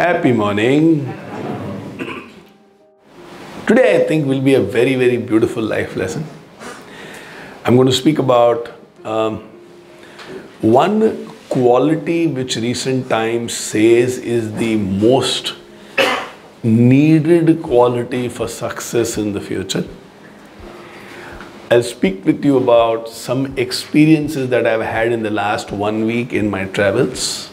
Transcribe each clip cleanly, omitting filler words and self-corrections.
Happy morning. Today I think will be a very, very beautiful life lesson. I'm going to speak about one quality which recent times says is the most needed quality for success in the future. I'll speak with you about some experiences that I've had in the last 1 week in my travels.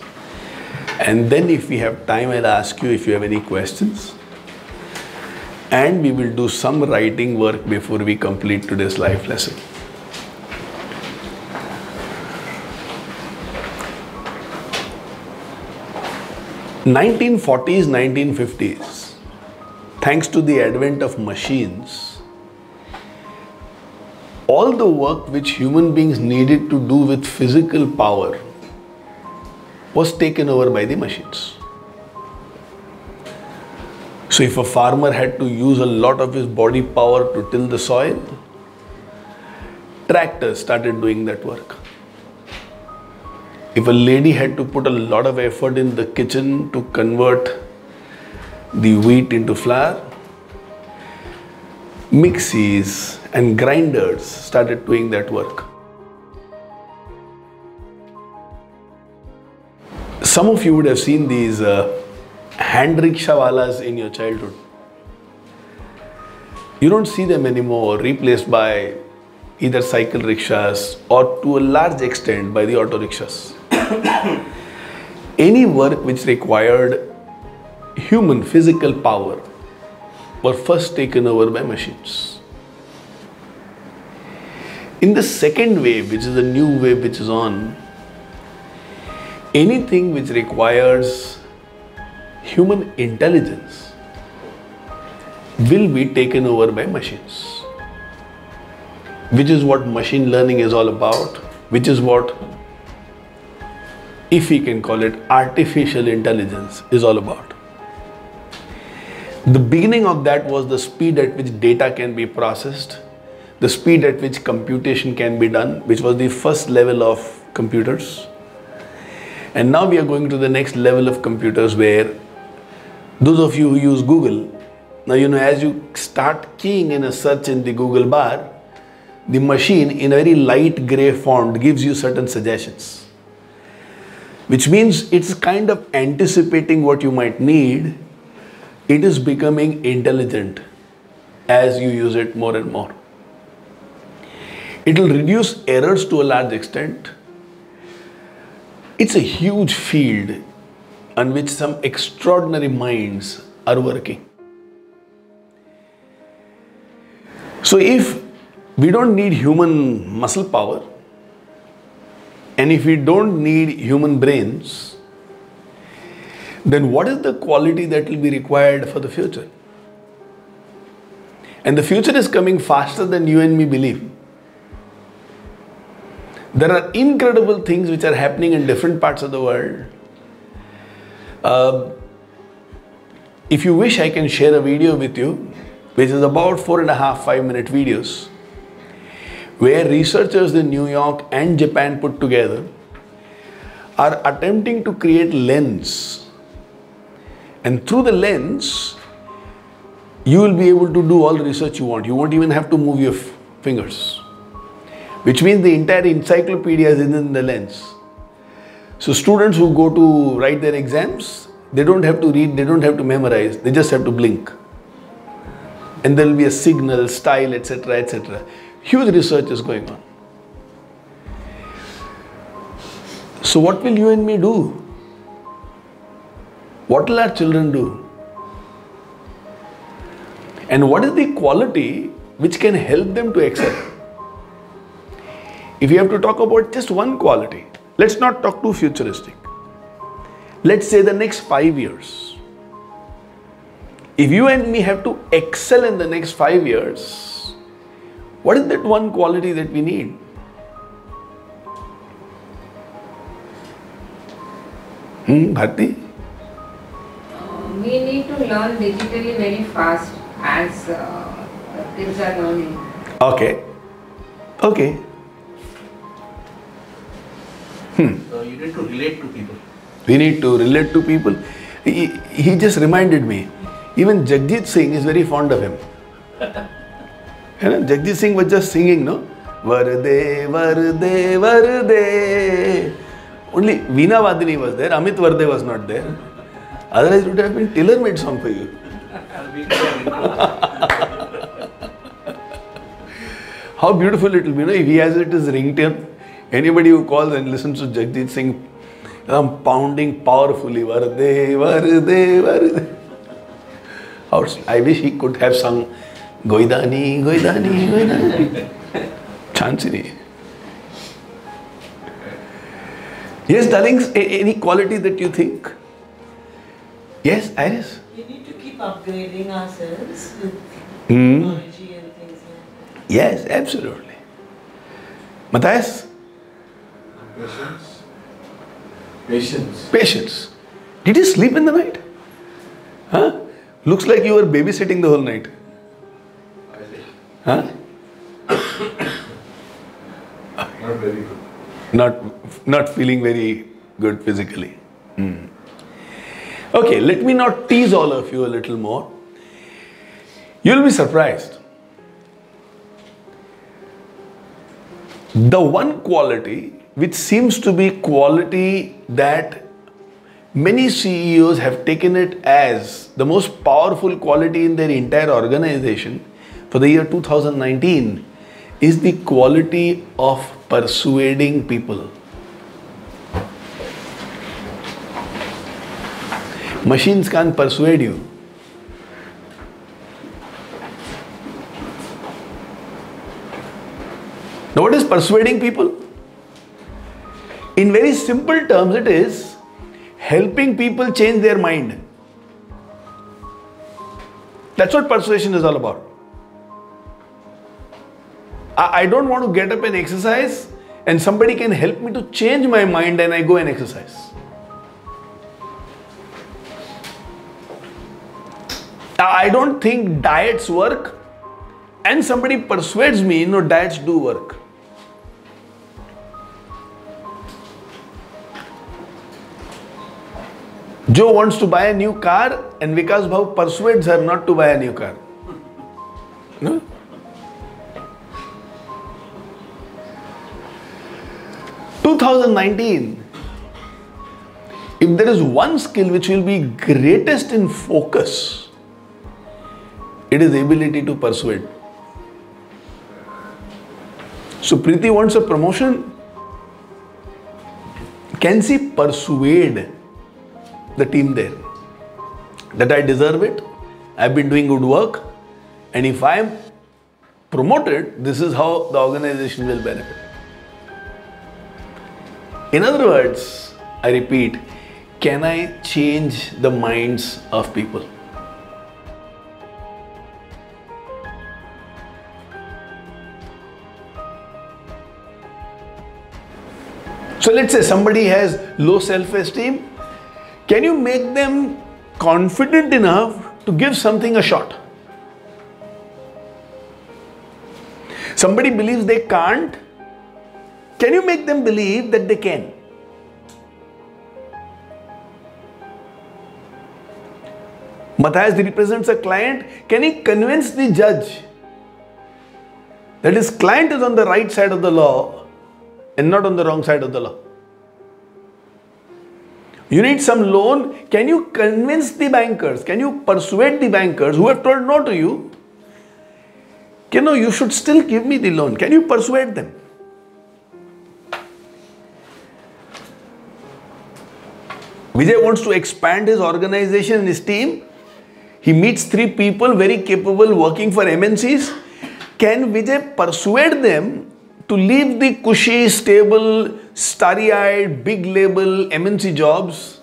And then if we have time, I'll ask you if you have any questions. And we will do some writing work before we complete today's life lesson. In 1940s, 1950s, thanks to the advent of machines, all the work which human beings needed to do with physical power was taken over by the machines. So if a farmer had to use a lot of his body power to till the soil, tractors started doing that work. If a lady had to put a lot of effort in the kitchen to convert the wheat into flour, mixies and grinders started doing that work. Some of you would have seen these hand rickshawalas in your childhood. You don't see them anymore, replaced by either cycle rickshaws or to a large extent by the auto rickshaws. Any work which required human physical power were first taken over by machines. In the second wave, which is the new wave which is on, anything which requires human intelligence will be taken over by machines, which is what machine learning is all about, which is what, if we can call it, artificial intelligence is all about. The beginning of that was the speed at which data can be processed, the speed at which computation can be done, which was the first level of computers. And now we are going to the next level of computers where those of you who use Google, now you know as you start keying in a search in the Google bar, the machine in a very light gray font gives you certain suggestions, which means it's kind of anticipating what you might need. It is becoming intelligent as you use it more and more. It will reduce errors to a large extent. It's a huge field on which some extraordinary minds are working. So if we don't need human muscle power, and if we don't need human brains, then what is the quality that will be required for the future? And the future is coming faster than you and me believe. There are incredible things which are happening in different parts of the world. If you wish, I can share a video with you, which is about 4.5–5 minute videos, where researchers in New York and Japan put together are attempting to create lens. And through the lens, you will be able to do all the research you want. You won't even have to move your fingers, which means the entire encyclopedia is in the lens. So students who go to write their exams, they don't have to read, they don't have to memorize, they just have to blink. And there will be a signal, style, etc., etc. Huge research is going on. So what will you and me do? What will our children do? And what is the quality which can help them to excel? If you have to talk about just one quality, let's not talk too futuristic. Let's say the next 5 years. If you and me have to excel in the next 5 years, what is that one quality that we need? Bharti? We need to learn digitally very fast as kids are learning. Okay. Okay. So you need to relate to people. We need to relate to people. He just reminded me, even Jagjit Singh is very fond of him. You know, Jagjit Singh was just singing, no? Varde, Varde, Varde. Only Veena Vadini was there, Amit Varde was not there. Otherwise it would have been tailor-made song for you. How beautiful it will be, no? If he has it as ringtone. Anybody who calls and listens to Jagjit Singh pounding powerfully, Varde, Varde, Varde. I wish he could have sung Goidani, Goidani, Goidani. Chance nahi. Yes, darlings, any quality that you think? Yes, Iris? We need to keep upgrading ourselves with technology and things like that. Yes, absolutely. Matthias? Patience. Patience. Patience. Did you sleep in the night? Huh? Looks like you were babysitting the whole night. I think. Huh? Not very good. Not feeling very good physically. Okay, let me not tease all of you a little more. You'll be surprised. The one quality which seems to be quality that many CEOs have taken it as the most powerful quality in their entire organization for the year 2019 is the quality of persuading people. Machines can't persuade you. Now, what is persuading people? In very simple terms, it is helping people change their mind. That's what persuasion is all about. I don't want to get up and exercise and somebody can help me to change my mind and I go and exercise. I don't think diets work and somebody persuades me, no, diets do work. Joe wants to buy a new car and Vikas Bhau persuades her not to buy a new car. No? (2019), if there is one skill which will be greatest in focus, it is ability to persuade. So Preeti wants a promotion. Can she persuade the team there that I deserve it, I've been doing good work, and if I am promoted, this is how the organization will benefit. In other words, I repeat, can I change the minds of people? So let's say somebody has low self-esteem. Can you make them confident enough to give something a shot? Somebody believes they can't. Can you make them believe that they can? Matthias represents a client. Can he convince the judge that his client is on the right side of the law and not on the wrong side of the law? You need some loan. Can you convince the bankers? Can you persuade the bankers who have told no to you? You should still give me the loan. Can you persuade them? Vijay wants to expand his organization and his team. He meets 3 people very capable working for MNCs. Can Vijay persuade them to leave the cushy, stable, starry-eyed, big label MNC jobs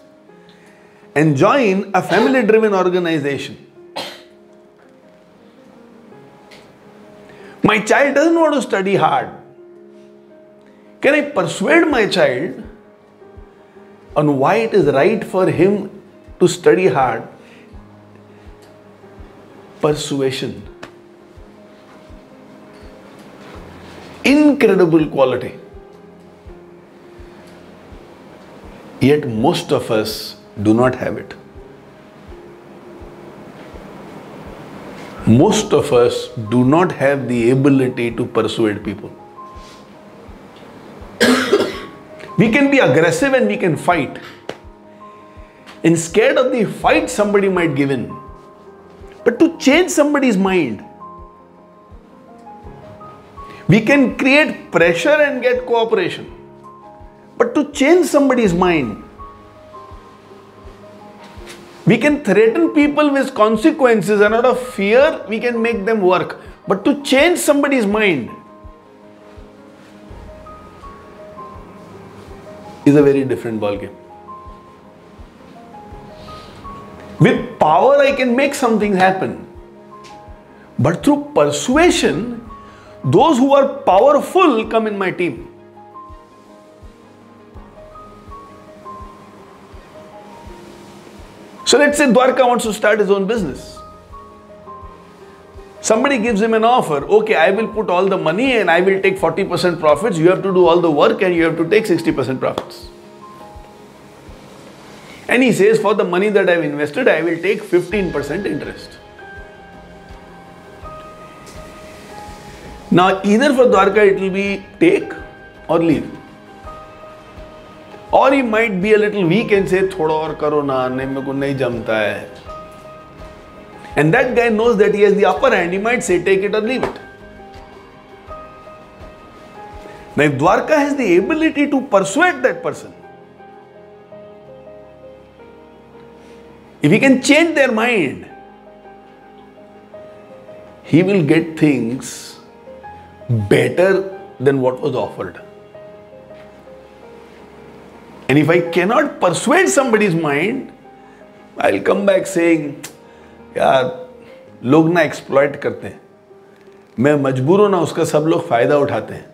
and join a family-driven organization? My child doesn't want to study hard. Can I persuade my child on why it is right for him to study hard? Persuasion. Incredible quality. Yet most of us do not have it. Most of us do not have the ability to persuade people. We can be aggressive and we can fight. And scared of the fight, somebody might give in. But to change somebody's mind, we can create pressure and get cooperation. But to change somebody's mind, we can threaten people with consequences, and out of fear, we can make them work. But to change somebody's mind is a very different ballgame. With power, I can make something happen. But through persuasion, those who are powerful come in my team. So let's say Dwarka wants to start his own business. Somebody gives him an offer. Okay, I will put all the money and I will take 40% profits. You have to do all the work and you have to take 60% profits. And he says, for the money that I have invested, I will take 15% interest. Now, either for Dwarka it will be take or leave. Or he might be a little weak and say, thoda aur karo na, mere ko nahi jamta hai. And that guy knows that he has the upper hand. He might say, take it or leave it. Now, if Dwarka has the ability to persuade that person, if he can change their mind, he will get things better than what was offered. And if I cannot persuade somebody's mind, I'll come back saying, यार लोग ना exploit करते हैं, मैं मजबूर हूं ना, उसका सब लोग फायदा उठाते हैं.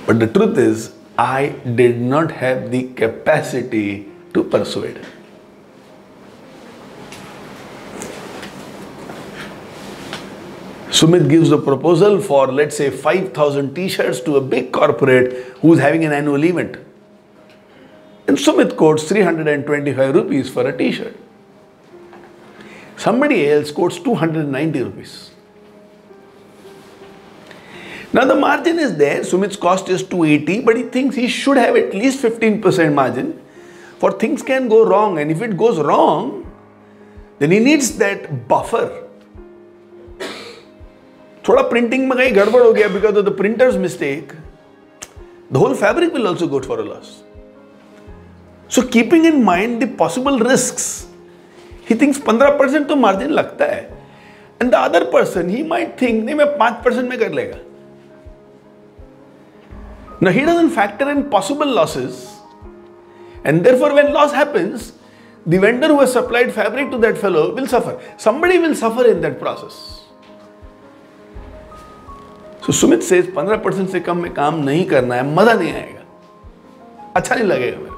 But the truth is, I did not have the capacity to persuade. Sumit gives a proposal for, let's say, 5,000 t-shirts to a big corporate who's having an annual event. And Sumit quotes 325 rupees for a t-shirt. Somebody else quotes 290 rupees. Now the margin is there. Sumit's cost is 280, but he thinks he should have at least 15% margin, for things can go wrong. And if it goes wrong, then he needs that buffer. थोड़ा printing में कहीं गड़बड़ हो गया because of the printer's mistake, the whole fabric will also go for a loss. So keeping in mind the possible risks, he thinks 15% तो margin लगता है. And the other person, he might think, नहीं मैं 5% में कर लेगा. Now he doesn't factor in possible losses, and therefore when loss happens, the vendor who has supplied fabric to that fellow will suffer. Somebody will suffer in that process. So Sumit says 15% से कम में काम नहीं करना है, मजा नहीं आएगा, अच्छा नहीं लगेगा मेरे.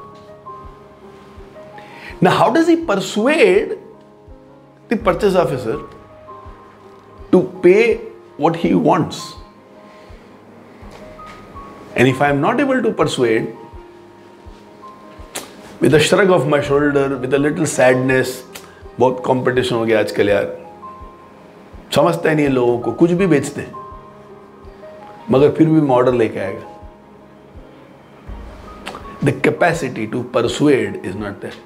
Now how does he persuade the purchase officer to pay what he wants? And if I am not able to persuade, with a shrug of my shoulder, with a little sadness, बहुत competition हो गया आजकल यार, समझता ही नहीं है लोगों को, कुछ भी बेचते हैं, मगर फिर भी ऑर्डर लेके आएगा. The capacity to persuade is not there.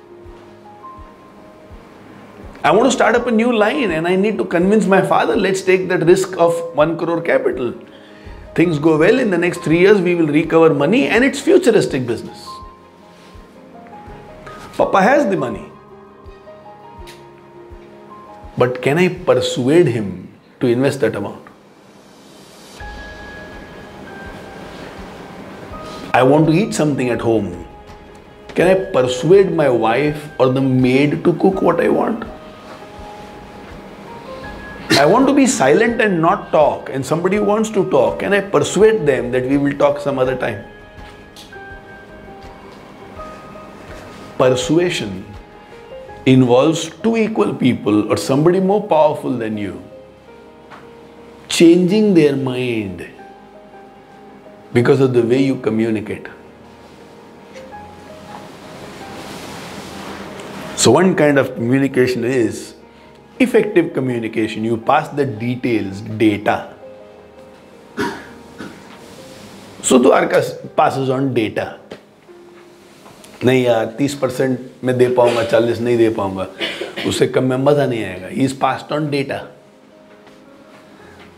I want to start up a new line and I need to convince my father, let's take that risk of 1 crore capital. Things go well, in the next 3 years we will recover money, and it's futuristic business. Papa has the money. But can I persuade him to invest that amount? I want to eat something at home. Can I persuade my wife or the maid to cook what I want? I want to be silent and not talk, and somebody wants to talk. Can I persuade them that we will talk some other time? Persuasion involves two equal people or somebody more powerful than you changing their mind because of the way you communicate. So one kind of communication is effective communication. You pass the details, data. So Dwarka passes on data. नहीं यार 30% मैं दे पाऊंगा, 40 नहीं दे पाऊंगा, उससे कम में मजा नहीं आएगा. He is passed on data.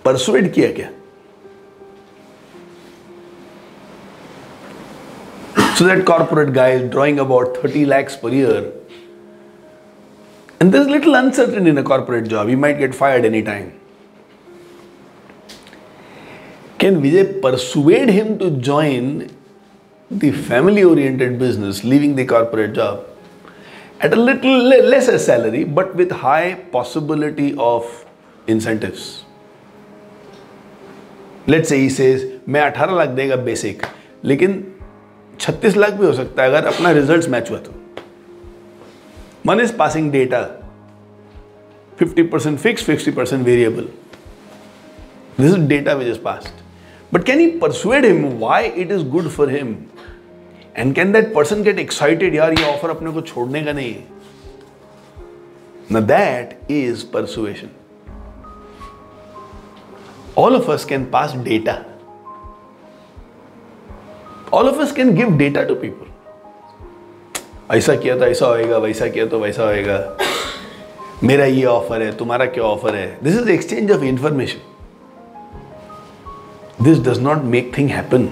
Persuade किया क्या? So that corporate guy is drawing about 30 lakhs per year, and there's little uncertainty in a corporate job. He might get fired anytime. Can Vijay persuade him to join the family-oriented business, leaving the corporate job at a little lesser salary, but with high possibility of incentives? Let's say he says, मैं 18 लाख देगा basic, लेकिन 36 लाख भी हो सकता है अगर अपना results match हुआ तो. One is passing data, 50% fixed, 50% variable. This is data which is passed. But can he persuade him why it is good for him? And can that person get excited, यार ये offer अपने को छोड़ने का नहीं है? Now that is persuasion. All of us can pass data. All of us can give data to people. ऐसा किया तो ऐसा होएगा, वैसा किया तो वैसा होएगा. मेरा ये ऑफर है, तुम्हारा क्या ऑफर है? This is the exchange of information. This does not make things happen.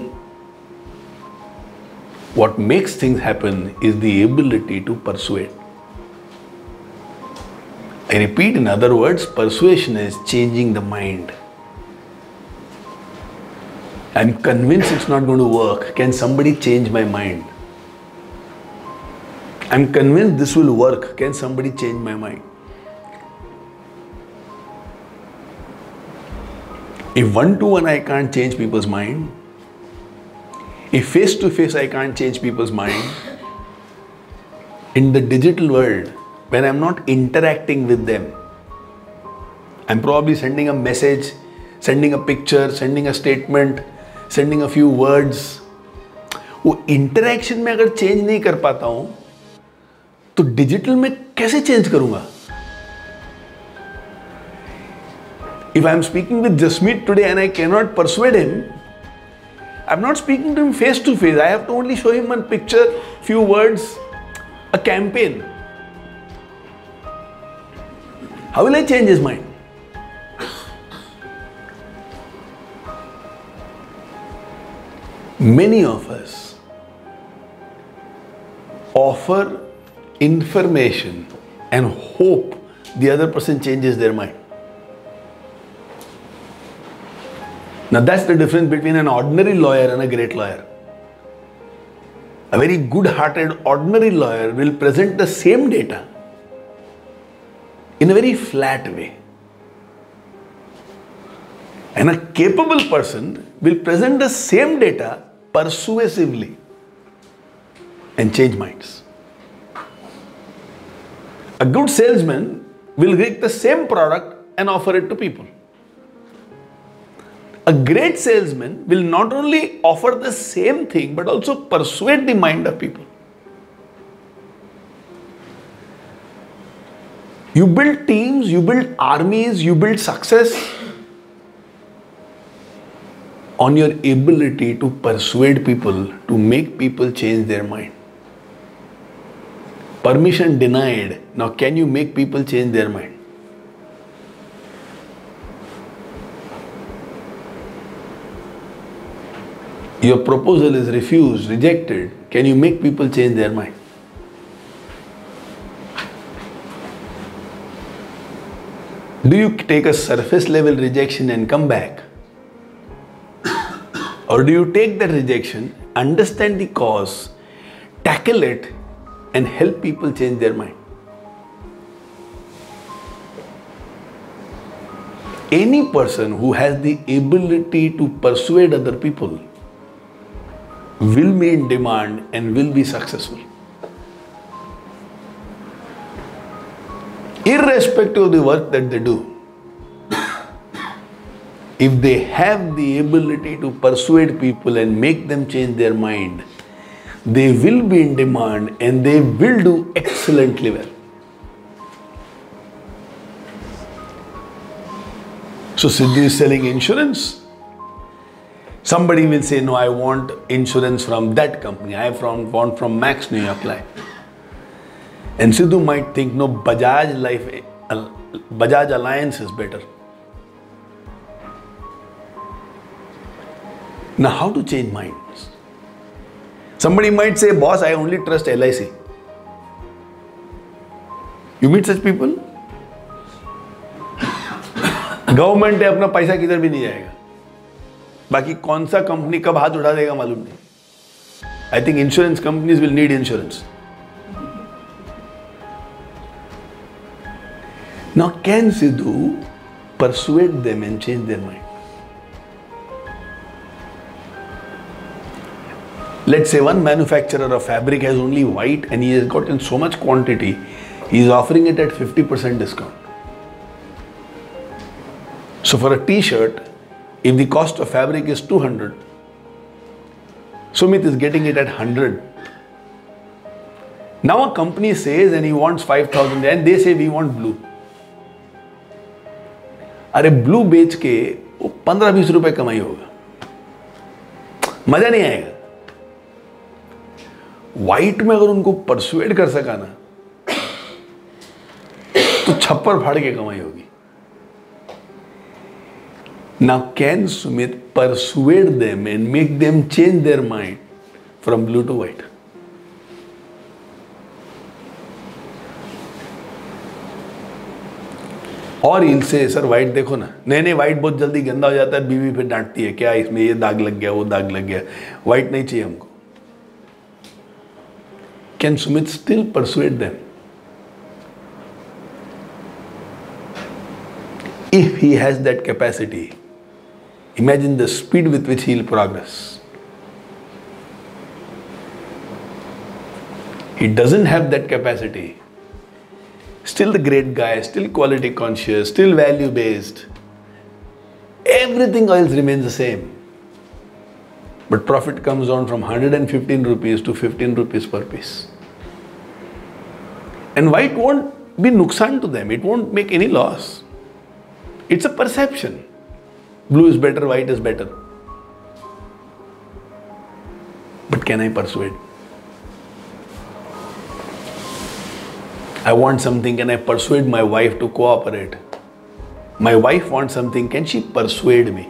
What makes things happen is the ability to persuade. I repeat, in other words, persuasion is changing the mind. I'm convinced it's not going to work. Can somebody change my mind? I'm convinced this will work. Can somebody change my mind? If one-to-one I can't change people's mind, if face-to-face I can't change people's mind, in the digital world, when I'm not interacting with them, I'm probably sending a message, sending a picture, sending a statement, sending a few words. वो interaction में अगर change नहीं कर पाता हूँ, तो digital में कैसे change करूँगा? If I'm speaking with Jasmeet today and I cannot persuade him, I'm not speaking to him face to face. I have to only show him one picture, few words, a campaign. How will I change his mind? Many of us offer information and hope the other person changes their mind. Now that's the difference between an ordinary lawyer and a great lawyer. A very good-hearted ordinary lawyer will present the same data in a very flat way. And a capable person will present the same data persuasively and change minds. A good salesman will take the same product and offer it to people. A great salesman will not only offer the same thing but also persuade the mind of people. You build teams, you build armies, you build success on your ability to persuade people, to make people change their mind. Permission denied. Now can you make people change their mind? Your proposal is refused, rejected. Can you make people change their mind? Do you take a surface level rejection and come back? Or do you take that rejection, understand the cause, tackle it, and help people change their mind? Any person who has the ability to persuade other people will be in demand and will be successful. Irrespective of the work that they do, if they have the ability to persuade people and make them change their mind, they will be in demand and they will do excellently well. So Sidhu is selling insurance. Somebody will say, no, I want insurance from that company. I want from Max New York Life. And Sidhu might think, no, Bajaj Alliance is better. Now, how to change minds? Somebody might say, boss, I only trust LIC. You meet such people? Government है, अपना पैसा किधर भी नहीं जाएगा. बाकी कौन सा कंपनी कब हाथ उठा देगा मालूम नहीं. I think insurance companies will need insurance. Now can Sidhu persuade them and change their mind? Let's say one manufacturer of fabric has only white and he has gotten so much quantity, he is offering it at 50% discount. So for a t-shirt, if the cost of fabric is 200, Sumit is getting it at 100. Now a company says and he wants 5,000 and they say we want blue. अरे blue बेच के वो 15-20 रुपए कमाई होगा, मजा नहीं आएगा. व्हाइट में अगर उनको परसुएड कर सका ना तो छप्पर फाड़ के कमाई होगी. Now can Sumit persuade them and make them change their mind from blue to white? और इनसे सर व्हाइट देखो ना, नहीं व्हाइट बहुत जल्दी गंदा हो जाता है, बीवी फिर डांटती है, क्या इसमें ये दाग लग गया, वो दाग लग गया, व्हाइट नहीं चाहिए हमको. Can Sumit still persuade them? If he has that capacity, imagine the speed with which he will progress. He doesn't have that capacity. Still the great guy, still quality conscious, still value based. Everything else remains the same. But profit comes down from 115 rupees to 15 rupees per piece. And white won't be nuksan to them, it won't make any loss. It's a perception. Blue is better, white is better. But can I persuade? I want something, can I persuade my wife to cooperate? My wife wants something, can she persuade me?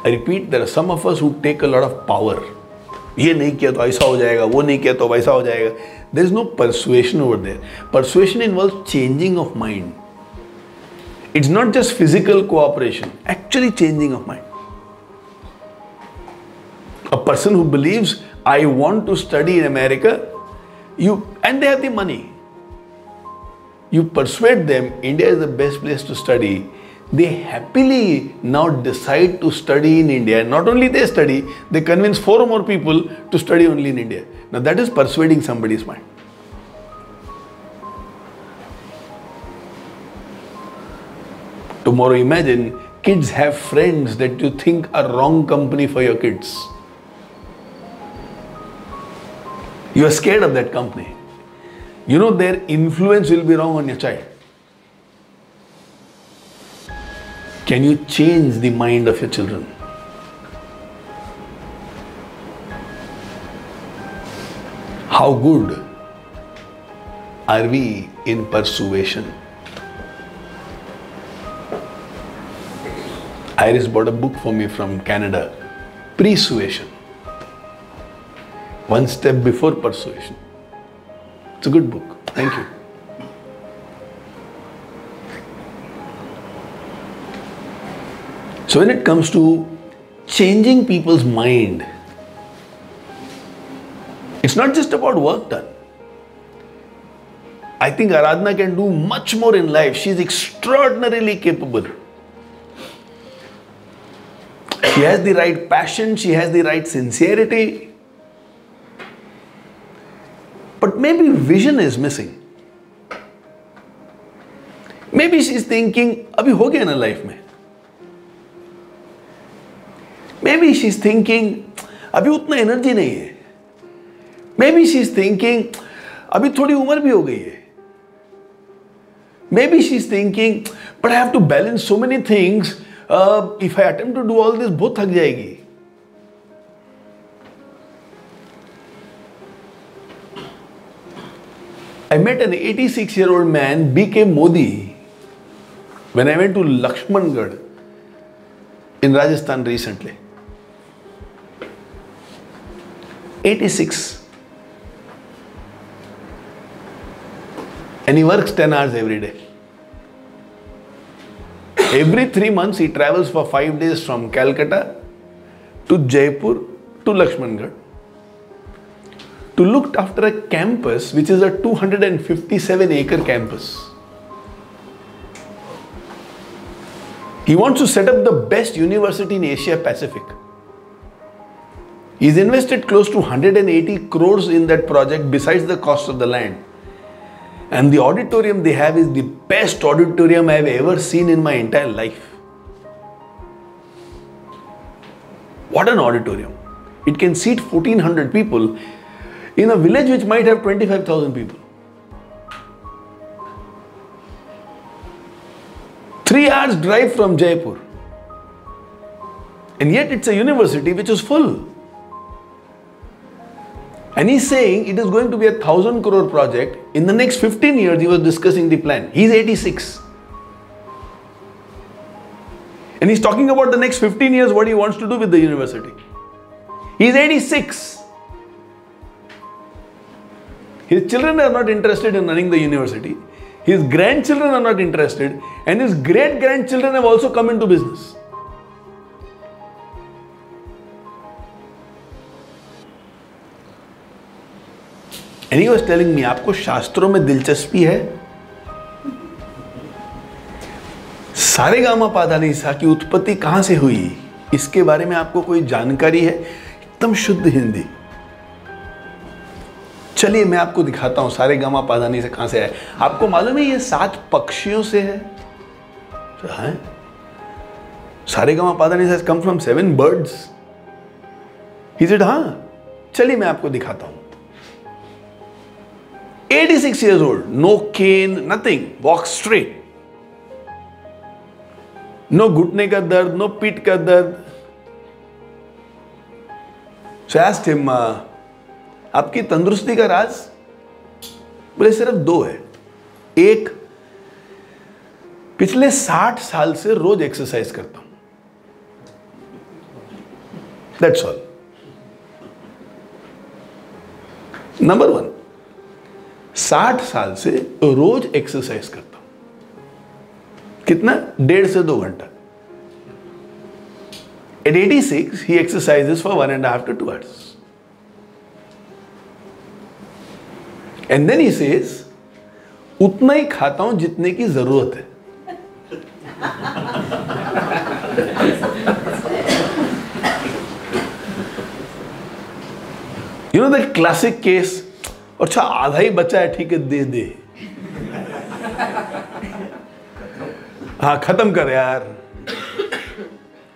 I repeat, there are some of us who take a lot of power. ये नहीं किया तो ऐसा हो जाएगा, वो नहीं किया तो वैसा हो जाएगा. There is no persuasion over there. Persuasion involves changing of mind. It's not just physical cooperation, actually changing of mind. A person who believes, I want to study in America, and they have the money. You persuade them, India is the best place to study. They happily now decide to study in India. Not only they study, they convince 4 more people to study only in India. Now that is persuading somebody's mind. Tomorrow imagine kids have friends that you think are wrong company for your kids. You are scared of that company. You know their influence will be wrong on your child. Can you change the mind of your children? How good are we in persuasion? Iris bought a book for me from Canada, Persuasion. One step before persuasion. It's a good book. Thank you. So when it comes to changing people's mind, it's not just about work done. I think Aradhana can do much more in life. She is extraordinarily capable. She has the right passion, she has the right sincerity. But maybe vision is missing. Maybe she's thinking, abhi ho gaya na life mein. Maybe she's thinking, abhi utna energy nahi hai. Maybe she's thinking, abhi thodi umar bhi ho gayi hai. Maybe she's thinking, But I have to balance so many things. If I attempt to do all this, बहुत थक जाएगी. I met an 86-year-old man, B.K. Modi, when I went to Lakshmangarh in Rajasthan recently. 86. And he works 10 hours every day. Every 3 months he travels for 5 days from Calcutta to Jaipur to Lakshmangarh to look after a campus which is a 257-acre campus. He wants to set up the best university in Asia Pacific. He's invested close to 180 crores in that project besides the cost of the land. And the auditorium they have is the best auditorium I have ever seen in my entire life. What an auditorium. It can seat 1400 people in a village which might have 25,000 people. 3 hours drive from Jaipur. And yet it's a university which is full. And he's saying it is going to be a 1,000 crore project. In the next 15 years, he was discussing the plan. He's 86. And he's talking about the next 15 years, what he wants to do with the university. He's 86. His children are not interested in running the university. His grandchildren are not interested. And his great-grandchildren have also come into business. And he was telling me, आपको शास्त्रों में दिलचस्पी है? सारेगामा पाधानीसा की उत्पत्ति कहां से हुई? इसके बारे में आपको कोई जानकारी है? एकदम शुद्ध हिंदी. चलिए मैं आपको दिखाता हूं सारेगामा पाधानीसा कहां से है. आपको मालूम है ये 7 पक्षियों से है? हाँ? Saregama Padhanisa has come from 7 birds. He said, हाँ. चलिए मैं आपको दिखाता हूं. 86 years old, no cane, nothing, walks straight. No घुटने का दर्द, no पीठ का दर्द. So I asked him, आपकी तंदुरुस्ती का राज? बोले सिर्फ 2 है. एक, पिछले 60 साल से रोज एक्सरसाइज करता हूं. That's all. Number 1. 60 साल से रोज एक्सरसाइज करता हूं. कितना? 1.5 से 2 घंटा. At 86, he exercises for 1.5 to 2 hours. And then he says, उतना ही खाता हूं जितने की जरूरत है. You know the classic case, अच्छा आधा ही बचा है, ठीक है दे दे. हाँ खत्म कर यार,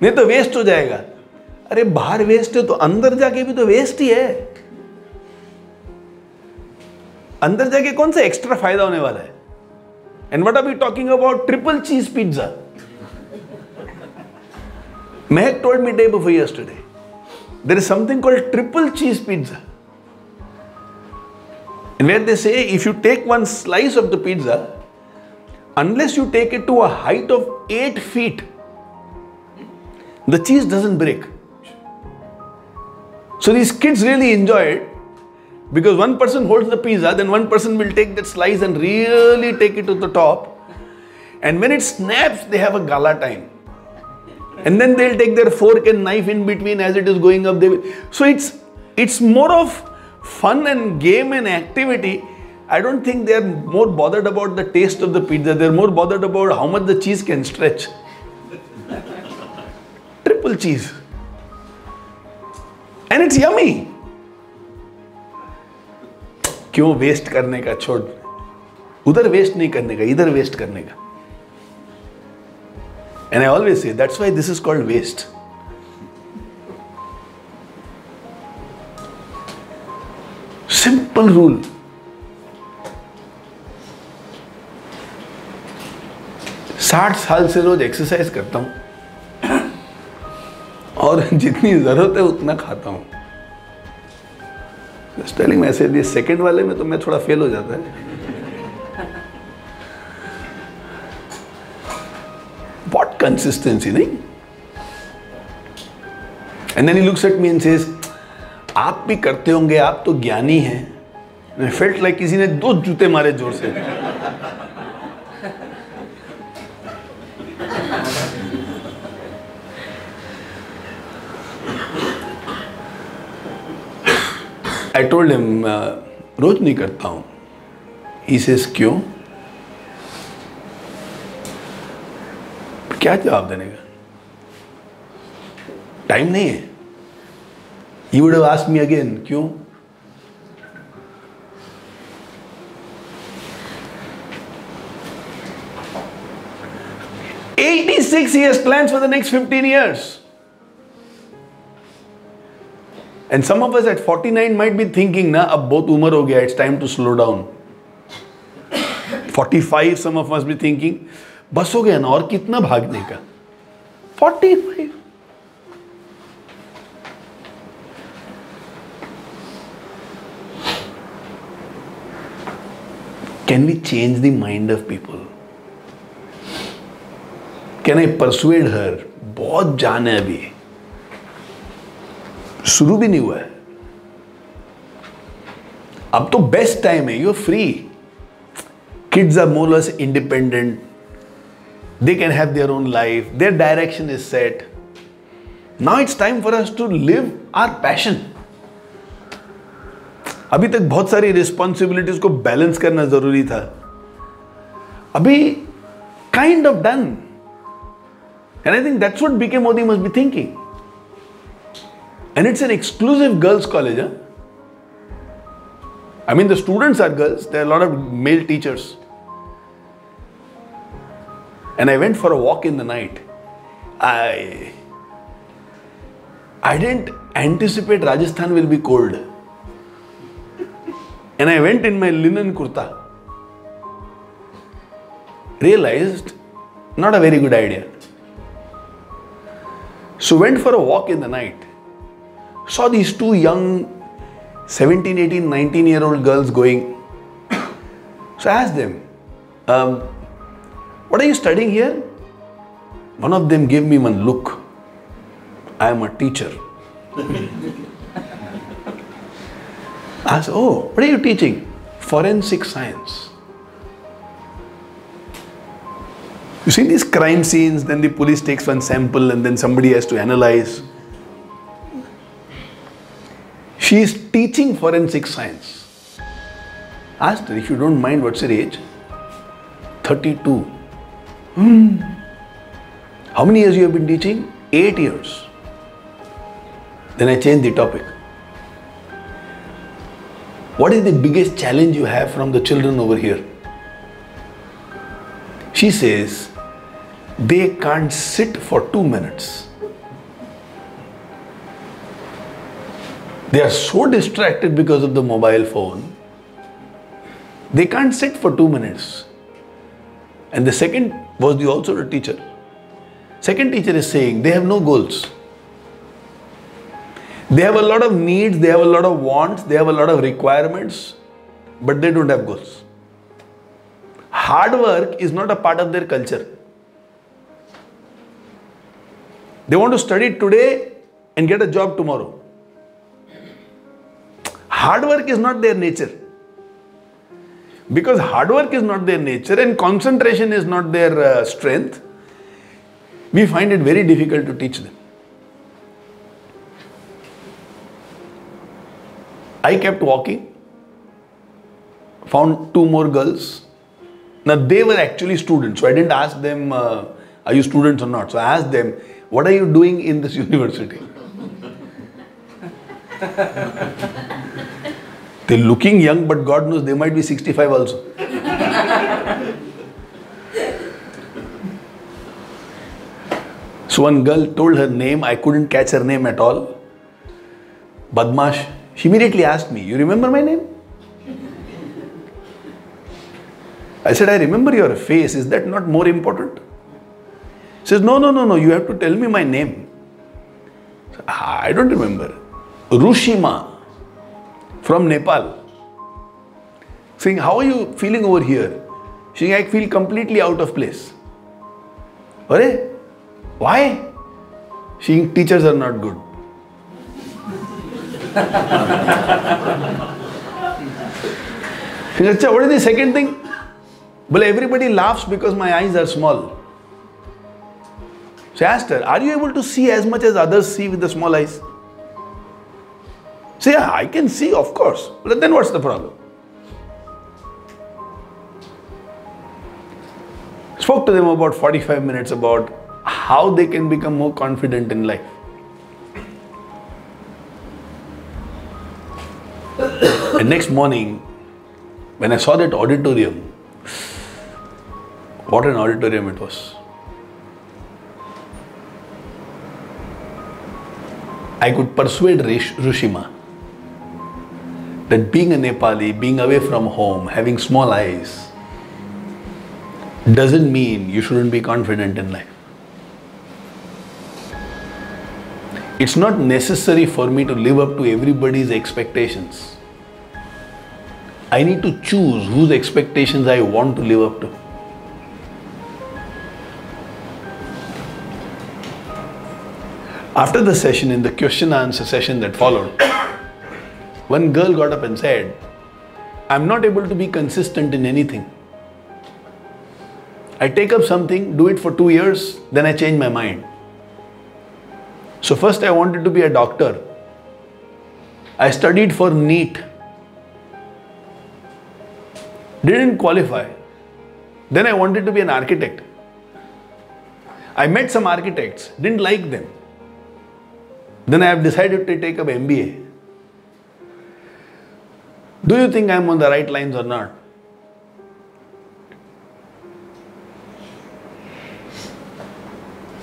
नहीं तो वेस्ट हो जाएगा. अरे बाहर वेस्ट है तो अंदर जाके भी तो वेस्ट ही है. अंदर जाके कौन सा एक्स्ट्रा फायदा होने वाला है? And what are we talking about? Triple cheese pizza. Mehak told me day before yesterday, there is something called triple cheese pizza. And where they say if you take one slice of the pizza, unless you take it to a height of 8 feet, the cheese doesn't break. So these kids really enjoy it because one person holds the pizza, then one person will take that slice and really take it to the top. And when it snaps, they have a gala time. And then they'll take their fork and knife in between as it is going up. So it's more of fun and game and activity. I don't think they are more bothered about the taste of the pizza. They're more bothered about how much the cheese can stretch. Triple cheese. And it's yummy. क्यों waste करने का? छोड़. उधर waste नहीं करने का, इधर waste करने का. And I always say, that's why this is called waste. Simple rule. 60 साल से रोज एक्सरसाइज करता हूँ और जितनी जरूरत है उतना खाता हूँ. Just telling me, ऐसे ये सेकंड वाले में तो मैं थोड़ा फेल हो जाता है. What consistency, नहीं? And then he looks at me and says, आप भी करते होंगे, आप तो ज्ञानी हैं. I felt like किसी ने 2 जूते मारे जोर से. I told him, रोज नहीं करता हूँ. He says, क्यों? क्या जवाब देने का? टाइम नहीं है. He would have asked me again, क्यों? "86 he has plans for the next 15 years. And some of us at 49 might be thinking, na, अब बहुत उम्र हो गया, it's time to slow down. 45 some of us be thinking, बस हो गया ना, और कितना भागने का. 45. Can we change the mind of people? Can I persuade her? बहुत जान है अभी, शुरू भी नहीं हुआ है. अब तो बेस्ट टाइम है. You are free. Kids are more less independent. They can have their own life. Their direction is set. Now it's time for us to live our passion. अभी तक बहुत सारी रिस्पॉन्सिबिलिटीज को बैलेंस करना जरूरी था. अभी kind of done. And I think that's what BK Modi must be thinking. And it's an exclusive girls' college. Huh? I mean, the students are girls. There are a lot of male teachers. And I went for a walk in the night. I didn't anticipate Rajasthan will be cold. And I went in my linen kurta. Realized, not a very good idea. So went for a walk in the night. Saw these 2 young 17, 18, 19-year-old girls going. So I asked them, what are you studying here? One of them gave me one look. I am a teacher. I said, oh, what are you teaching? Forensic science. You see these crime scenes, then the police takes one sample and then somebody has to analyze. She is teaching forensic science. Asked her, if you don't mind, what's her age? 32. How many years you have been teaching? 8 years. Then I changed the topic. What is the biggest challenge you have from the children over here? She says, they can't sit for 2 minutes. They are so distracted because of the mobile phone. They can't sit for 2 minutes. And the second was also the teacher. Second teacher is saying they have no goals. They have a lot of needs, they have a lot of wants, they have a lot of requirements, but they don't have goals. Hard work is not a part of their culture. They want to study today and get a job tomorrow. Hard work is not their nature. Because hard work is not their nature and concentration is not their strength, we find it very difficult to teach them. I kept walking, found 2 more girls. Now they were actually students, so I didn't ask them, are you students or not? So I asked them, what are you doing in this university? They're looking young, but God knows they might be 65 also. So one girl told her name, I couldn't catch her name at all. Badmash. She immediately asked me, you remember my name? I said, I remember your face. Is that not more important? He says, no, no, no, no, you have to tell me my name. I don't remember. Rushima from Nepal. Saying, how are you feeling over here? Saying, I feel completely out of place. Arey, why? Saying, teachers are not good. Saying, what is the second thing? Well, everybody laughs because my eyes are small. So I asked her, are you able to see as much as others see with the small eyes? Say, yeah, I can see, of course. But then what's the problem? Spoke to them about 45 minutes about how they can become more confident in life. And next morning, when I saw that auditorium, what an auditorium it was. I could persuade Rushima that being a Nepali, being away from home, having small eyes, doesn't mean you shouldn't be confident in life. It's not necessary for me to live up to everybody's expectations. I need to choose whose expectations I want to live up to. After the session, in the question answer session that followed, one girl got up and said, I'm not able to be consistent in anything. I take up something, do it for 2 years, then I change my mind. So first I wanted to be a doctor. I studied for NEET. Didn't qualify. Then I wanted to be an architect. I met some architects, didn't like them. Then I have decided to take up MBA. Do you think I am on the right lines or not?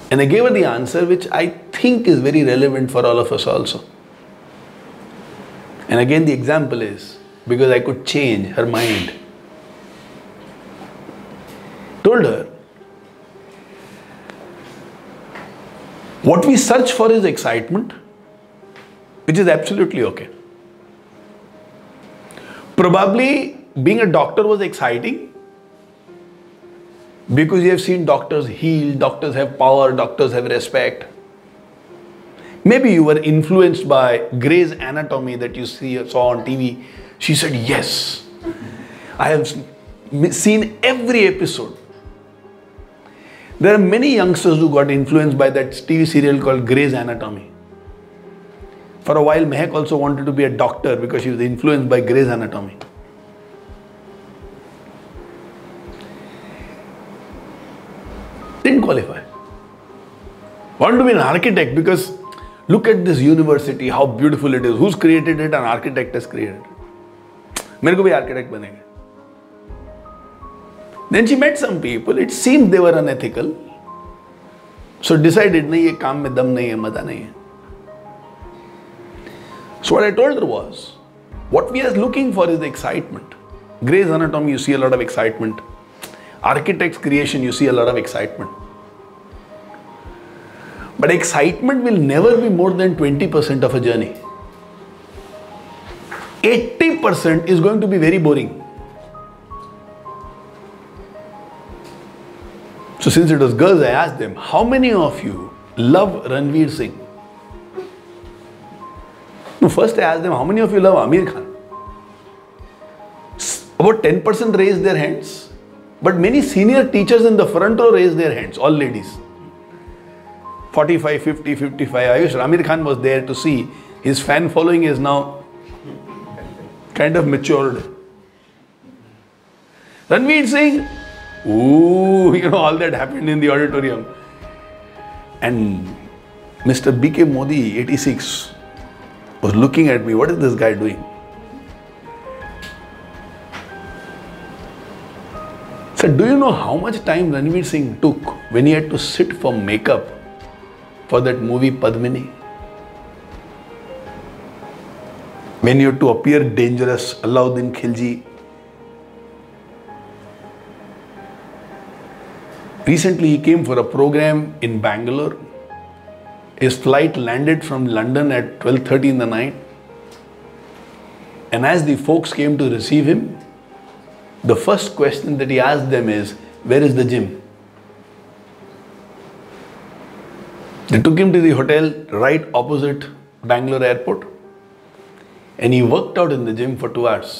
And I gave her the answer which I think is very relevant for all of us also. And again the example is because I could change her mind. Told her, what we search for is excitement, which is absolutely okay. Probably being a doctor was exciting because you have seen doctors heal, doctors have power, doctors have respect. Maybe you were influenced by Grey's Anatomy that you saw on TV. She said, yes, I have seen every episode. There are many youngsters who got influenced by that TV serial called Grey's Anatomy. For a while, Mehak also wanted to be a doctor because she was influenced by Grey's Anatomy. Didn't qualify. Wanted to be an architect because look at this university, how beautiful it is. Who's created it? An architect has created it. मेरे को भी architect बनेंगे. Then she met some people, it seemed they were unethical. So decided, नहीं ये काम में दम नहीं है, मजा नहीं है. So what I told her was, what we are looking for is the excitement. Grey's Anatomy, you see a lot of excitement. Architect's creation, you see a lot of excitement. But excitement will never be more than 20% of a journey. 80% is going to be very boring. So since it was girls, I asked them, how many of you love Ranveer Singh? No, first I asked them, how many of you love Amir Khan? About 10% raised their hands. But many senior teachers in the front row raised their hands, all ladies. 45, 50, 55. I wish Amir Khan was there to see. His fan following is now kind of matured. Ranveer Singh, ooh, all that happened in the auditorium. And Mr. BK Modi, 86, was looking at me, what is this guy doing? So do you know how much time Ranveer Singh took when he had to sit for makeup for that movie Padmini? When you had to appear dangerous, Alauddin Khilji. Recently he came for a program in Bangalore. His flight landed from London at 12:30 in the night. And as the folks came to receive him, the first question that he asked them is, where is the gym? They took him to the hotel right opposite Bangalore airport, and he worked out in the gym for 2 hours.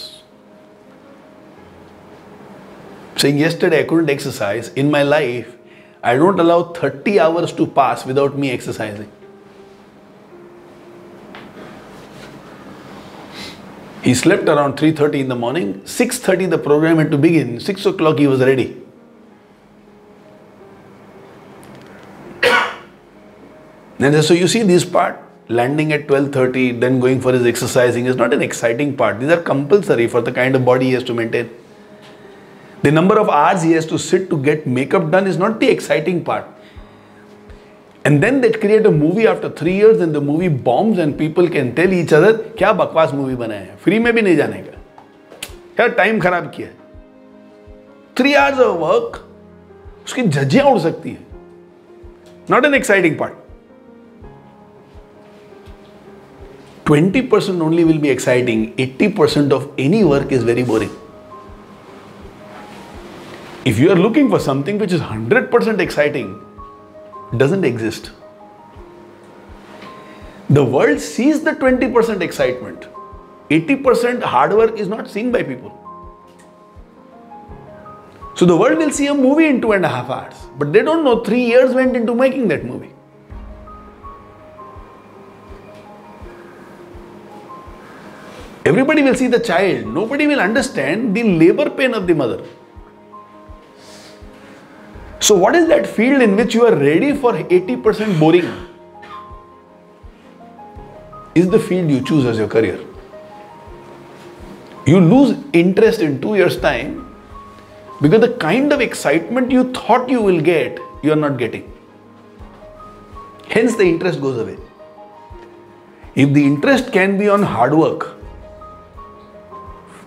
Saying, yesterday I couldn't exercise. In my life, I don't allow 30 hours to pass without me exercising. He slept around 3:30 in the morning. 6:30 the program had to begin. 6 o'clock he was ready. And so you see this part, landing at 12:30, then going for his exercising is not an exciting part. These are compulsory for the kind of body he has to maintain. The number of hours he has to sit to get makeup done is not the exciting part. And then they create a movie after 3 years and the movie bombs and people can tell each other, क्या बकवास movie बनाया है, free में भी नहीं जाने का, यार टाइम खराब किया है. 3 hours of work, उसकी झज्जियां उड़ सकती है. Not an exciting part. 20% only will be exciting. 80% of any work is very boring. If you are looking for something which is 100% exciting, it doesn't exist. The world sees the 20% excitement. 80% hard work is not seen by people. So the world will see a movie in 2.5 hours, but they don't know 3 years went into making that movie. Everybody will see the child. Nobody will understand the labor pain of the mother. So what is that field in which you are ready for 80% boring? Is the field you choose as your career. You lose interest in 2 years' time because the kind of excitement you thought you will get, you are not getting. Hence the interest goes away. If the interest can be on hard work,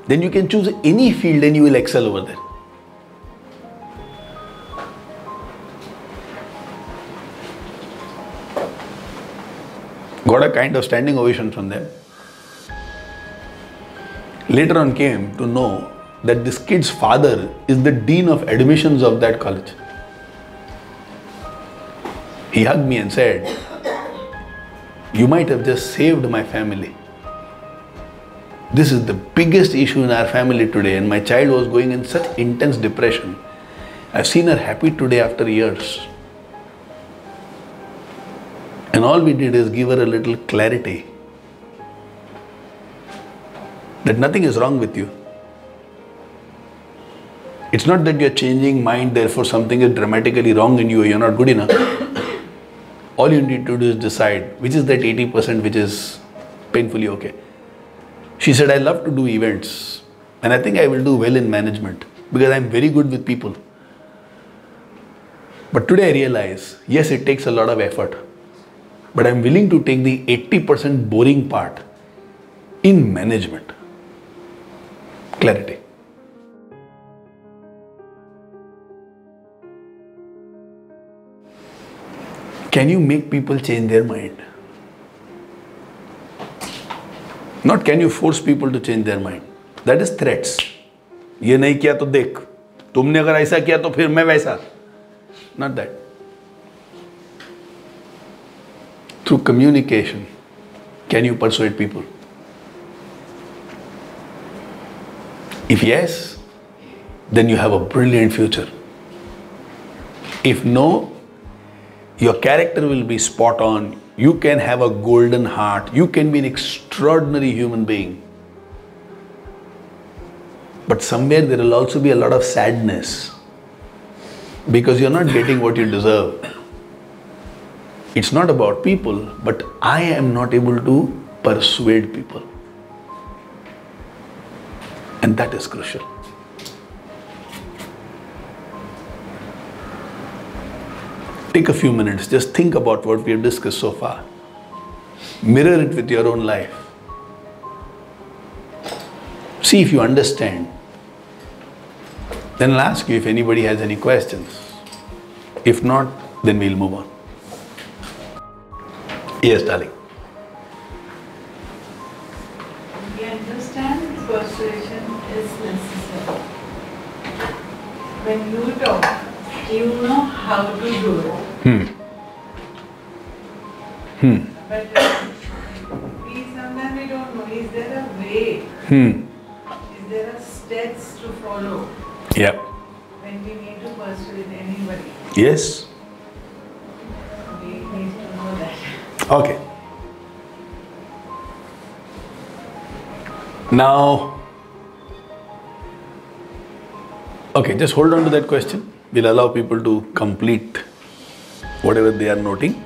then you can choose any field and you will excel over there. Got a kind of standing ovation from them. Later on came to know that this kid's father is the dean of admissions of that college. He hugged me and said, "You might have just saved my family. This is the biggest issue in our family today, and my child was going in such intense depression. I've seen her happy today after years. And all we did is give her a little clarity that nothing is wrong with you. It's not that you're changing mind, therefore something is dramatically wrong in you, you're not good enough. All you need to do is decide which is that 80% which is painfully okay." She said, "I love to do events and I think I will do well in management because I'm very good with people. But today I realize, yes, it takes a lot of effort, but I'm willing to take the 80% boring part in management." Clarity. Can you make people change their mind? Not can you force people to change their mind. That is threats. ये नहीं किया तो देख, तुमने अगर ऐसा किया तो फिर मैं वैसा. Not that. Through communication, can you persuade people? If yes, then you have a brilliant future. If no, your character will be spot on. You can have a golden heart. You can be an extraordinary human being. But somewhere there will also be a lot of sadness because you're not getting what you deserve. It's not about people, but I am not able to persuade people. And that is crucial. Take a few minutes, just think about what we have discussed so far. Mirror it with your own life. See if you understand. Then I'll ask you if anybody has any questions. If not, then we'll move on. Yes, darling. We understand persuasion is necessary. When you talk, you know how to do it. But sometimes we don't know. Is there a way? Is there a steps to follow? Yeah. When we need to persuade anybody, Yes. we need to know that. Okay. Now, okay, just hold on to that question. We'll allow people to complete whatever they are noting.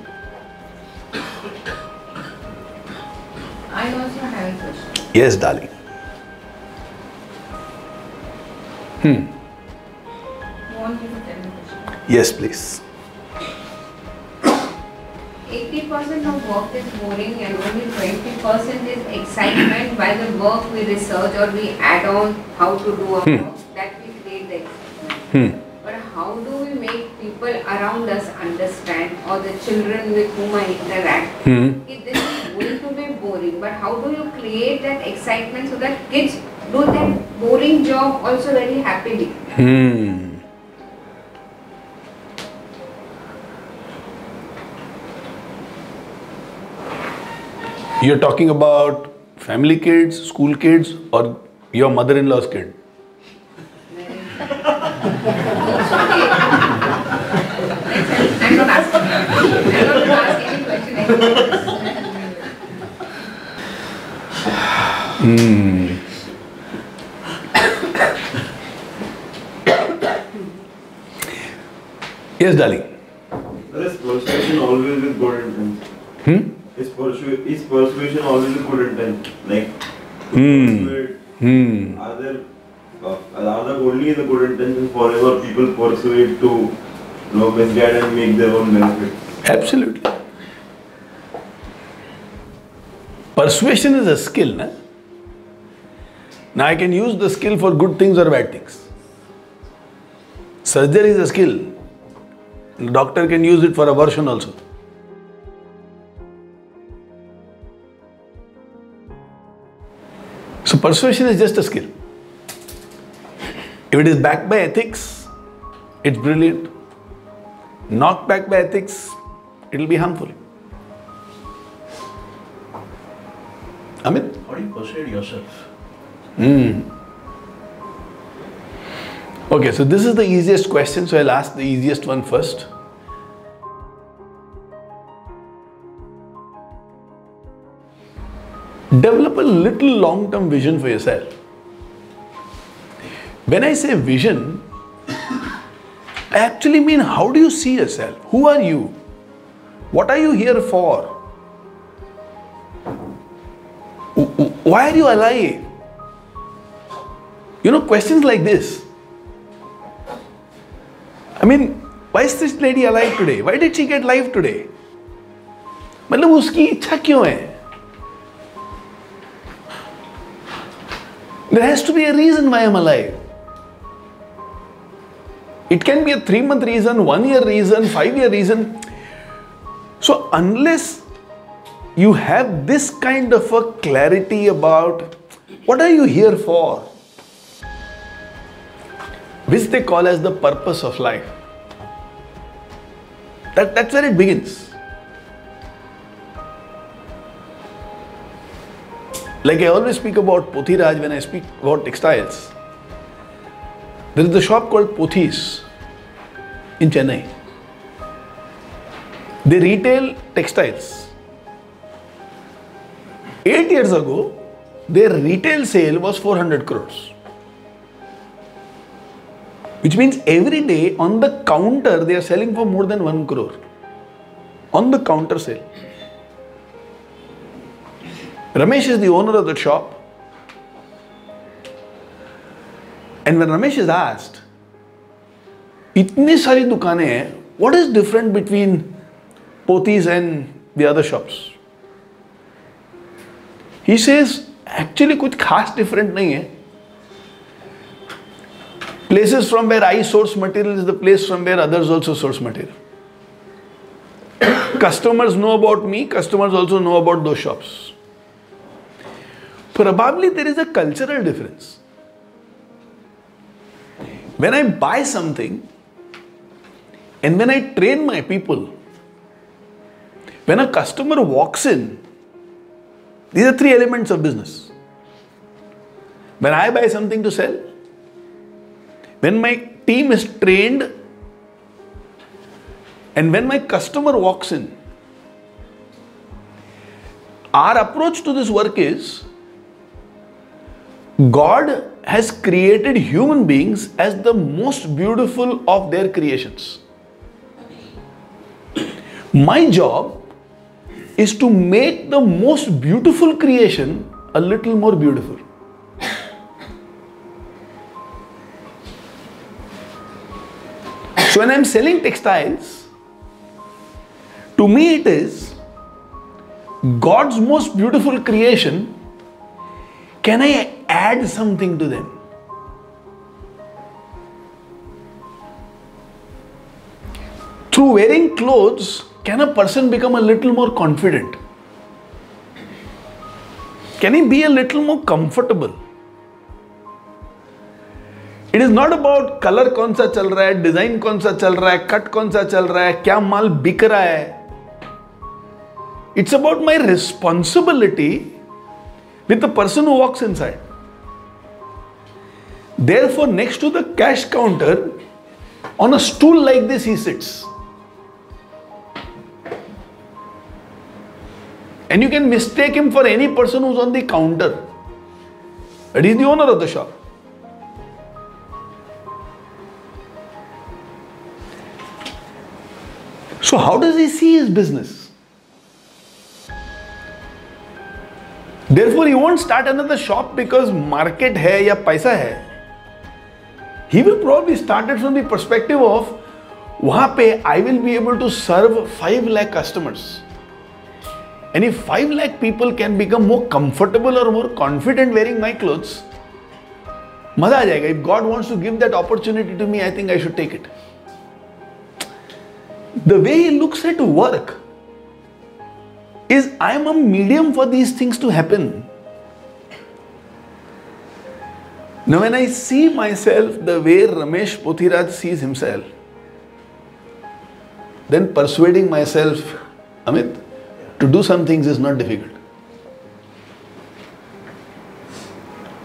I also have a question. Yes, darling. You want me to tell the question? Yes, please. 80% of work is boring and only 20% is excitement by the work we research or we add on how to do our work, that we create the excitement. But how do we make people around us understand, or the children with whom I interact, this is going to be boring, but how do you create that excitement so that kids do that boring job also very happily? You're talking about family kids, school kids, or your mother-in-law's kid? I'm not asking. I'm not asking any question. Yes, darling. There is persuasion always with good intent. Is persuasion always with good intent? Like, to persuade, are there only the good intentions forever people persuade to misguide and make their own benefit? Absolutely. Persuasion is a skill, na? Now I can use the skill for good things or bad things. Surgery is a skill. The doctor can use it for abortion also. So persuasion is just a skill. If it is backed by ethics, it's brilliant. Not backed by ethics, it will be harmful. Amit? How do you persuade yourself? Okay, so this is the easiest question, so I'll ask the easiest one first. Develop a little long-term vision for yourself. When I say vision, I actually mean how do you see yourself? Who are you? What are you here for? Why are you alive? You know, questions like this. I mean, why is this lady alive today? Why did she get life today? मतलब उसकी इच्छा क्यों है? There has to be a reason why I'm alive. It can be a 3-month reason, 1-year reason, 5-year reason. So unless you have this kind of a clarity about what are you here for, which they call as the purpose of life, that's where it begins. Like I always speak about Pothiraj when I speak about textiles. There is a shop called Pothis in Chennai. They retail textiles. 8 years ago, their retail sale was 400 crores. Which means every day on the counter, they are selling for more than 1 crore. On the counter sale. Ramesh is the owner of the shop. And when Ramesh is asked, "Itni sari dukanein hai, what is different between Pothis and the other shops?" He says, actually कुछ खास different नहीं है. Places from where I source material is the place from where others also source material. Customers know about me, customers also know about those shops. Probably there is a cultural difference. When I buy something and when I train my people, when a customer walks in, these are three elements of business. When I buy something to sell, when my team is trained, and when my customer walks in, our approach to this work is, God has created human beings as the most beautiful of their creations. My job is to make the most beautiful creation a little more beautiful. So when I am selling textiles, to me it is God's most beautiful creation. Can I add something to them? Through wearing clothes, can a person become a little more confident? Can he be a little more comfortable? It is not about color कौन सा चल रहा है, design कौन सा चल रहा है, cut कौन सा चल रहा है, क्या माल बिक रहा है. It's about my responsibility with the person who walks inside. Therefore, next to the cash counter, on a stool like this he sits. And you can mistake him for any person who's on the counter. But he's the owner of the shop. So how does he see his business? Therefore, he won't start another shop because market hai ya paisa hai. He will probably start it from the perspective of, wahan pe I will be able to serve 5 lakh customers. And if 5 lakh people can become more comfortable or more confident wearing my clothes, maza aa jayega. If God wants to give that opportunity to me, I think I should take it. The way he looks at work is, I am a medium for these things to happen. Now when I see myself the way Ramesh Pothiraj sees himself, then persuading myself, Amit, to do some things is not difficult.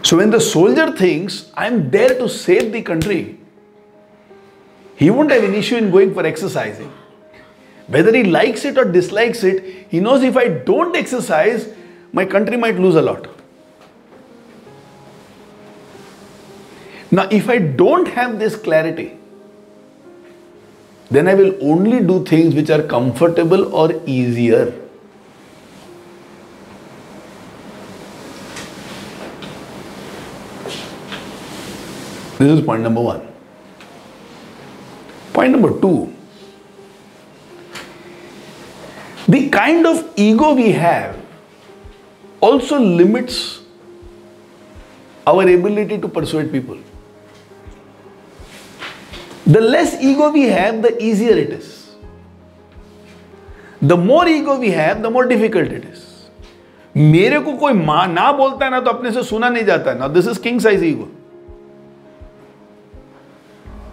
So when the soldier thinks, I am there to save the country, he won't have an issue in going for exercising. Whether he likes it or dislikes it, he knows if I don't exercise, my country might lose a lot. Now, if I don't have this clarity, then I will only do things which are comfortable or easier. This is point number 1. Point number 2. The kind of ego we have also limits our ability to persuade people. The less ego we have, the easier it is. The more ego we have, the more difficult it is. मेरे को कोई ना बोलता है ना तो अपने से सुना नहीं जाता है. Now this is king size ego.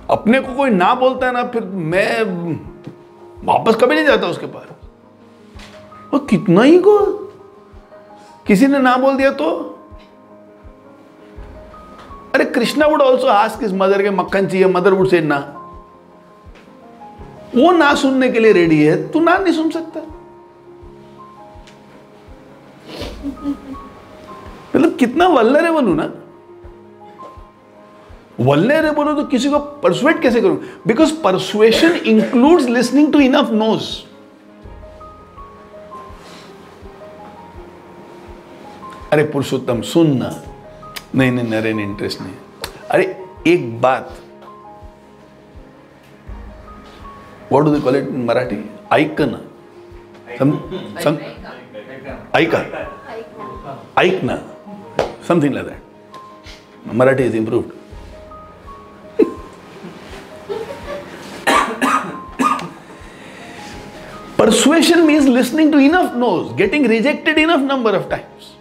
अपने को कोई ना बोलता है ना, फिर मैं वापस कभी नहीं जाता उसके पास. और कितना ईगो, किसी ने ना बोल दिया तो. अरे Krishna would also ask his mother के मक्खन चाहिए, मदर वुड से ना. वो ना सुनने के लिए रेडी है, तू ना नहीं सुन सकता. मतलब कितना वल्नरेबल हूं ना. वल्नरेबल हो तो किसी को परसुएट कैसे करूं? Because persuasion includes listening to enough knows. अरे पुरुषोत्तम सुन ना. नहीं नहीं नरेन इंटरेस्ट नहीं. अरे एक बात, what do they call it in Marathi? ऐक ना. ऐका, ऐक ना, something like that. Marathi is improved. Persuasion means listening to enough no's, getting rejected enough number of times.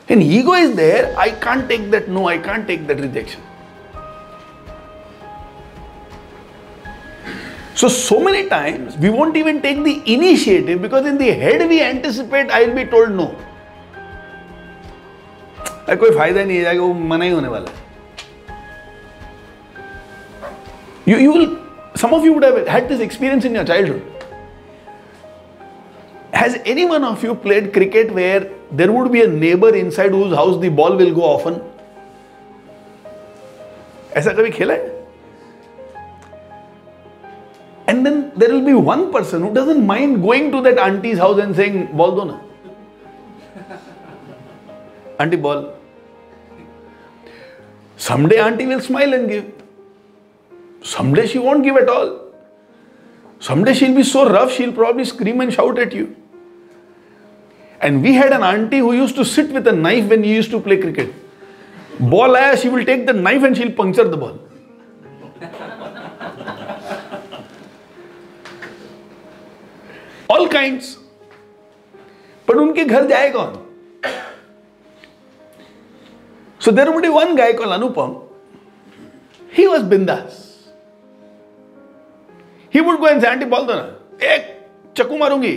And ego is there, I can't take that no, I can't take that rejection. So many times we won't even take the initiative because in the head we anticipate I will be told no. कोई फायदा नहीं है, वो मना ही होने वाला है. You will, some of you would have had this experience in your childhood. Has any one of you played cricket where there would be a neighbor inside whose house the ball will go often? ऐसा कभी खेला है? And then there will be one person who doesn't mind going to that auntie's house and saying, ball do na. Auntie, ball. Someday auntie will smile and give. Someday she won't give at all. Someday she'll be so rough, she'll probably scream and shout at you. And we had an auntie who used to sit with a knife when you used to play cricket. Ball aaya, she will take the knife and she'll puncture the ball. All kinds. But उनके घर जाए कौन? So there would be one guy called Anupam. He was bindas. He would go and say, auntie, बोल दो ना. एक चक्कू मारूंगी.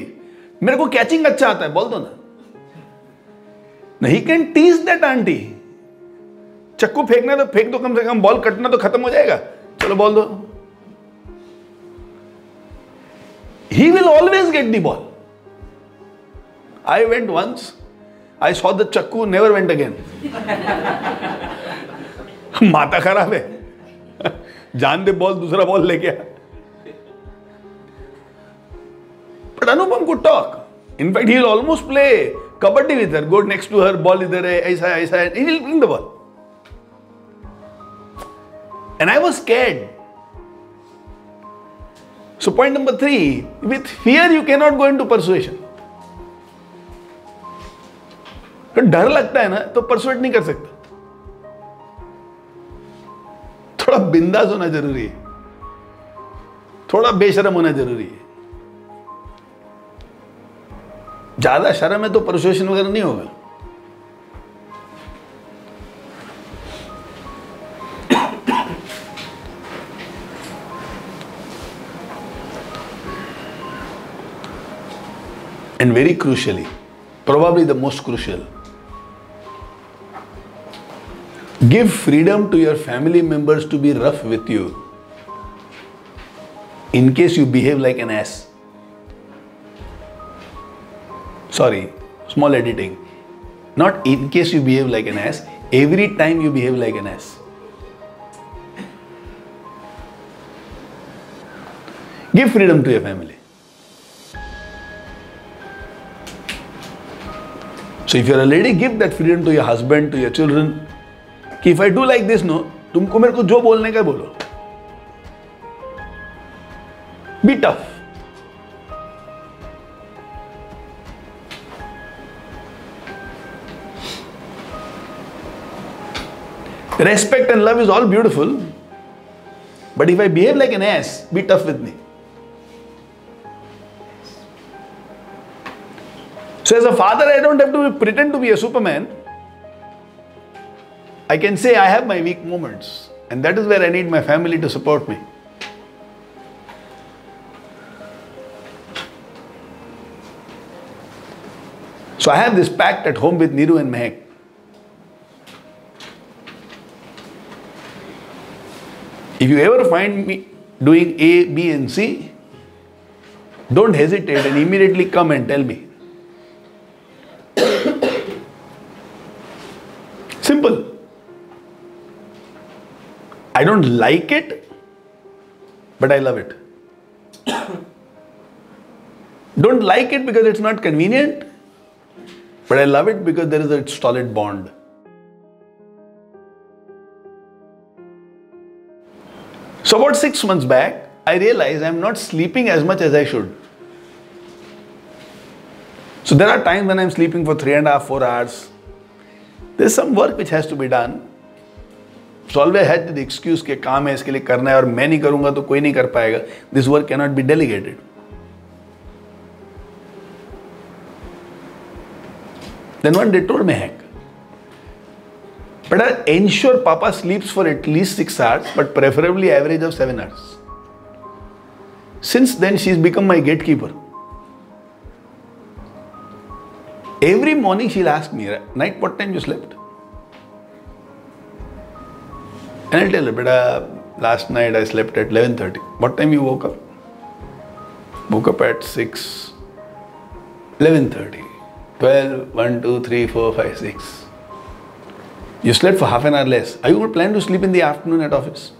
मेरे को कैचिंग अच्छा आता है, बोल दो ना. Now he can tease that auntie. चक्कू फेंकना तो फेंक दो, कम से कम बॉल कटना तो खत्म हो जाएगा. चलो बोल दो. He will always get the ball. I went once. I saw the chakku, never went again. माता खराब है. जान दे बॉल, दूसरा बॉल लेके आ. But Anupam could talk. In fact, he will almost play kabaddi with her. Go next to her, ball idhar hai, aisa, aisa. He will bring the ball. And I was scared. So point number 3, with fear you cannot go into persuasion. तो डर लगता है ना तो persuade नहीं कर सकता. थोड़ा बिंदास होना जरूरी है, थोड़ा बेशरम होना जरूरी है. ज्यादा शर्म है तो परसुएशन वगैरह नहीं होगा. And very crucially, probably the most crucial, give freedom to your family members to be rough with you in case you behave like an ass. Sorry, small editing. Not in case you behave like an ass, every time you behave like an ass. Give freedom to your family. So if you're a lady, give that freedom to your husband, to your children. कि if I do like this, no, तुमको मेरे को जो बोलने का बोलो. Be tough. Respect and love is all beautiful, but if I behave like an ass, be tough with me. So as a father, I don't have to pretend to be a Superman. I can say I have my weak moments, and that is where I need my family to support me. So I have this pact at home with Niru and Mehak. If you ever find me doing A, B and C, don't hesitate and immediately come and tell me. Simple. I don't like it, but I love it. Don't like it because it's not convenient, but I love it because there is a solid bond. So about 6 months back, I realized I'm not sleeping as much as I should. So there are times when I'm sleeping for 3.5, 4 hours. There's some work which has to be done. So always had the excuse कि काम है इसके लिए करना है और मैं नहीं करूँगा तो कोई नहीं कर पाएगा. This work cannot be delegated. Then one day told me, heck, but I ensure Papa sleeps for at least 6 hours, but preferably average of 7 hours. Since then, she's become my gatekeeper. Every morning she'll ask me, night, what time you slept? And I'll tell her, beta, last night I slept at 11:30. What time you woke up? Woke up at 6, 11:30, 12, 1, 2, 3, 4, 5, 6. You slept for half an hour less. Are you going to plan to sleep in the afternoon at office?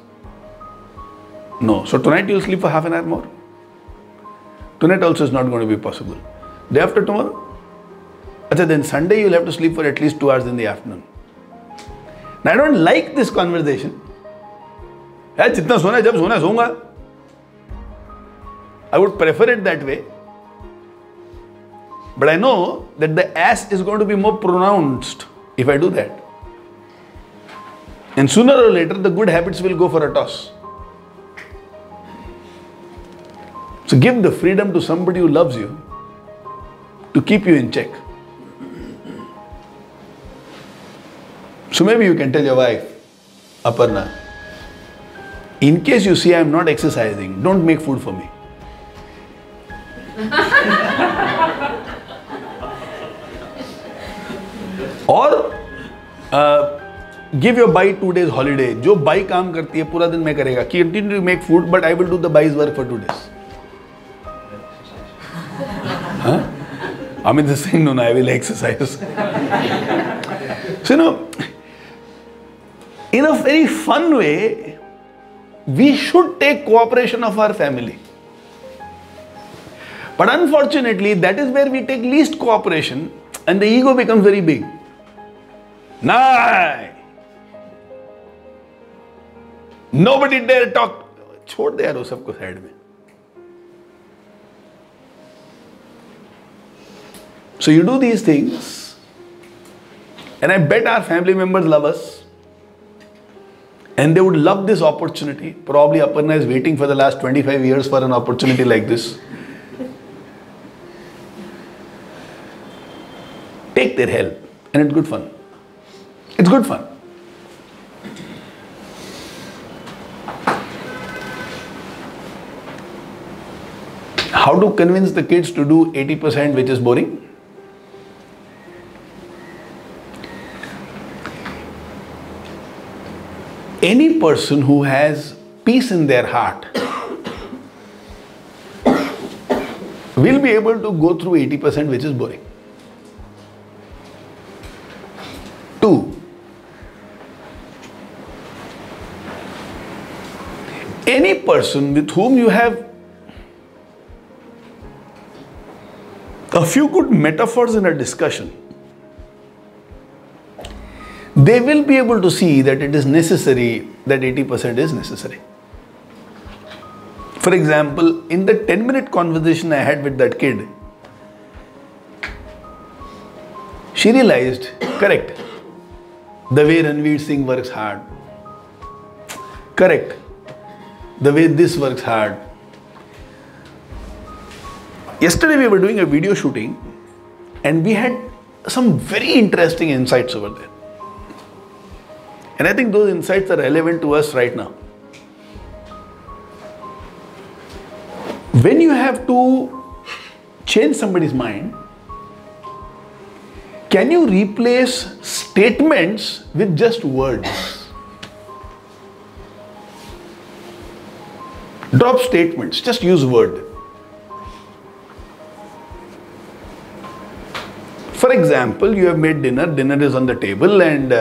No. So tonight you'll sleep for half an hour more. Tonight also is not going to be possible. Day after tomorrow? Achha, then Sunday you'll have to sleep for at least 2 hours in the afternoon. Now I don't like this conversation. यार जितना सोना है जब सोना है सोऊंगा. I would prefer it that way. But I know that the ass is going to be more pronounced if I do that. And sooner or later the good habits will go for a toss. So give the freedom to somebody who loves you to keep you in check. So maybe you can tell your wife, Aparna, in case you see I am not exercising, don't make food for me. Or give your bhai 2 days holiday. जो by काम करती है पूरा दिन में करेगा. Continue to make food, but I will do the bai's work for 2 days. Huh? Amit is saying, no, I will exercise. So, in a very fun way, we should take cooperation of our family. But unfortunately, that is where we take least cooperation and the ego becomes very big. Nah! Nobody dare talk. छोड़ दे यार वो सबको side में. So you do these things, and I bet our family members love us, and they would love this opportunity. Probably Aparna is waiting for the last 25 years for an opportunity like this. Take their help, and it's good fun. It's good fun. How to convince the kids to do 80% which is boring? Any person who has peace in their heart will be able to go through 80% which is boring. 2. Any person with whom you have a few good metaphors in a discussion, they will be able to see that it is necessary, that 80% is necessary. For example, in the 10-minute conversation I had with that kid, she realized, correct, the way Ranveer Singh works hard, correct, the way this works hard. Yesterday we were doing a video shooting and we had some very interesting insights over there. And I think those insights are relevant to us right now. When you have to change somebody's mind, can you replace statements with just words? Drop statements, just use word. For example, you have made dinner, dinner is on the table and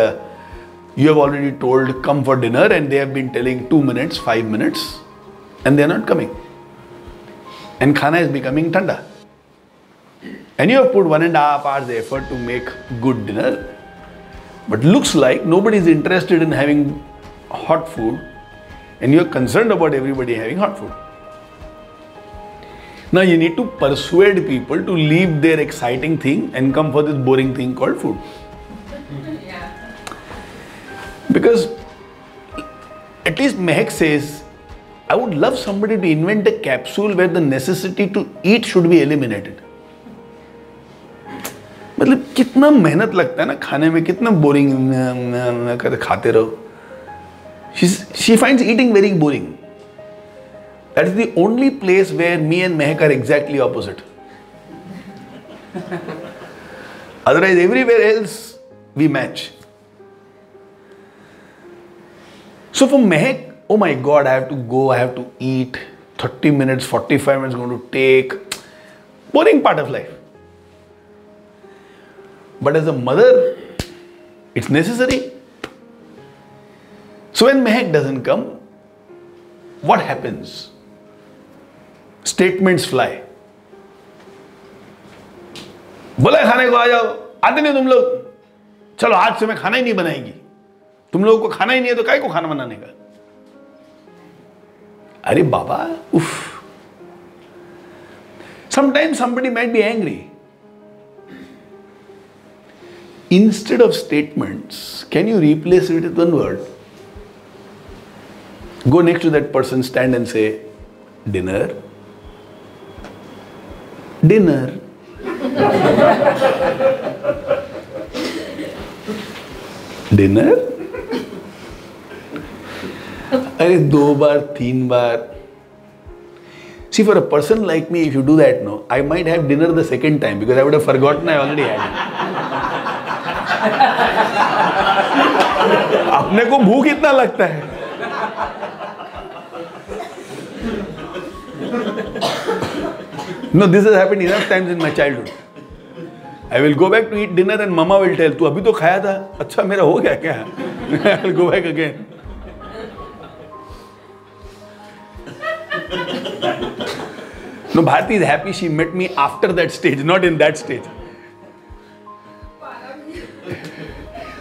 you have already told come for dinner and they have been telling 2 minutes, 5 minutes and they are not coming. And khana is becoming thanda. And you have put 1.5 hours effort to make good dinner. But looks like nobody is interested in having hot food and you are concerned about everybody having hot food. Now you need to persuade people to leave their exciting thing and come for this boring thing called food. Because at least Mehak says, I would love somebody to invent a capsule where the necessity to eat should be eliminated. मतलब कितना मेहनत लगता है ना खाने में, कितना boring करते खाते रहो. She finds eating very boring. That is the only place where me and Mehak are exactly opposite. Otherwise, everywhere else we match. So for Mehak, oh my God, I have to go, I have to eat. 30 minutes, 45 minutes going to take. Boring part of life. But as a mother, it's necessary. So when Mehak doesn't come, what happens? Statements fly. बोला खाने को आ जाओ, आते नहीं तुम लोग, चलो आज से मैं खाना ही नहीं बनाएगी, तुम लोगों को खाना ही नहीं है तो काय को खाना बनाने का. अरे बाबा, उफ. Sometimes somebody might be angry. Instead of statements, can you replace it with one word? Go next to that person, stand and say, dinner. Dinner. Dinner? अरे 2 बार 3 बार. See, for a person like me, if you do that, no, I might have dinner the second time because I would have forgotten I already had it. अपने को भूख इतना लगता है. No, this has happened enough times in my childhood. I will go back to eat dinner and mama will tell, तू अभी तो खाया था, अच्छा मेरा हो गया क्या? I will go back again. No, Bharti is happy she met me after that stage, not in that stage.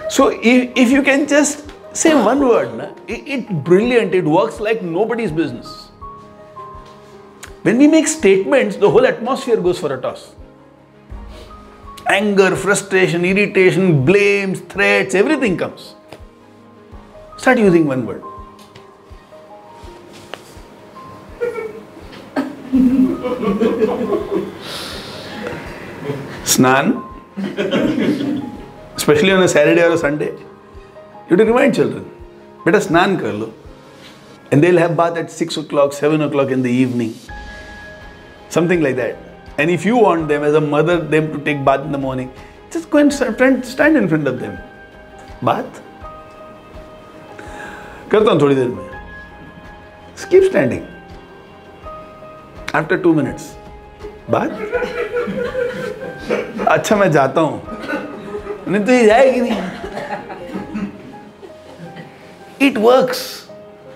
So if you can just say one word, na, it's brilliant, it works like nobody's business. When we make statements, the whole atmosphere goes for a toss. Anger, frustration, irritation, blames, threats, everything comes. Start using one word. Snan, especially on a Saturday or a Sunday, you have to remind children, beta snan kar lo. And they'll have bath at 6 o'clock, 7 o'clock in the evening. Something like that. And if you want them as a mother, them to take bath in the morning, just go and stand in front of them. Bath? करता हूँ थोड़ी देर में. Just keep standing. After 2 minutes. बात? अच्छा मैं जाता हूँ. नहीं तो ये जाएगी नहीं. It works.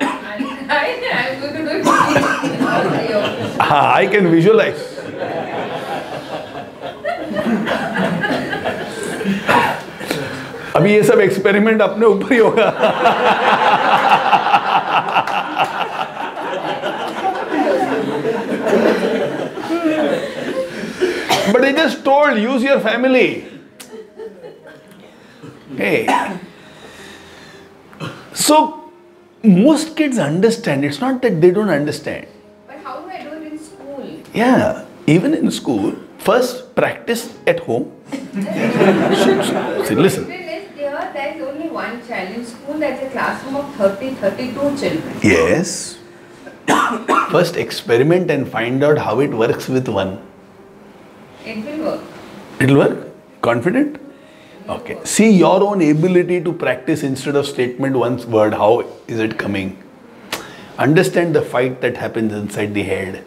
I'm going to do it. I can visualize. अभी ये सब एक्सपेरिमेंट अपने ऊपर ही होगा. But I just told, use your family. Hey. So, most kids understand. It's not that they don't understand. But how do I do it in school? Yeah, even in school, first practice at home. See, listen. There is only one child. In school, there's a classroom of 32 children. Yes. First experiment and find out how it works with one. It will work. It'll work? Confident? Okay. See your own ability to practice instead of statement one word. How is it coming? Understand the fight that happens inside the head.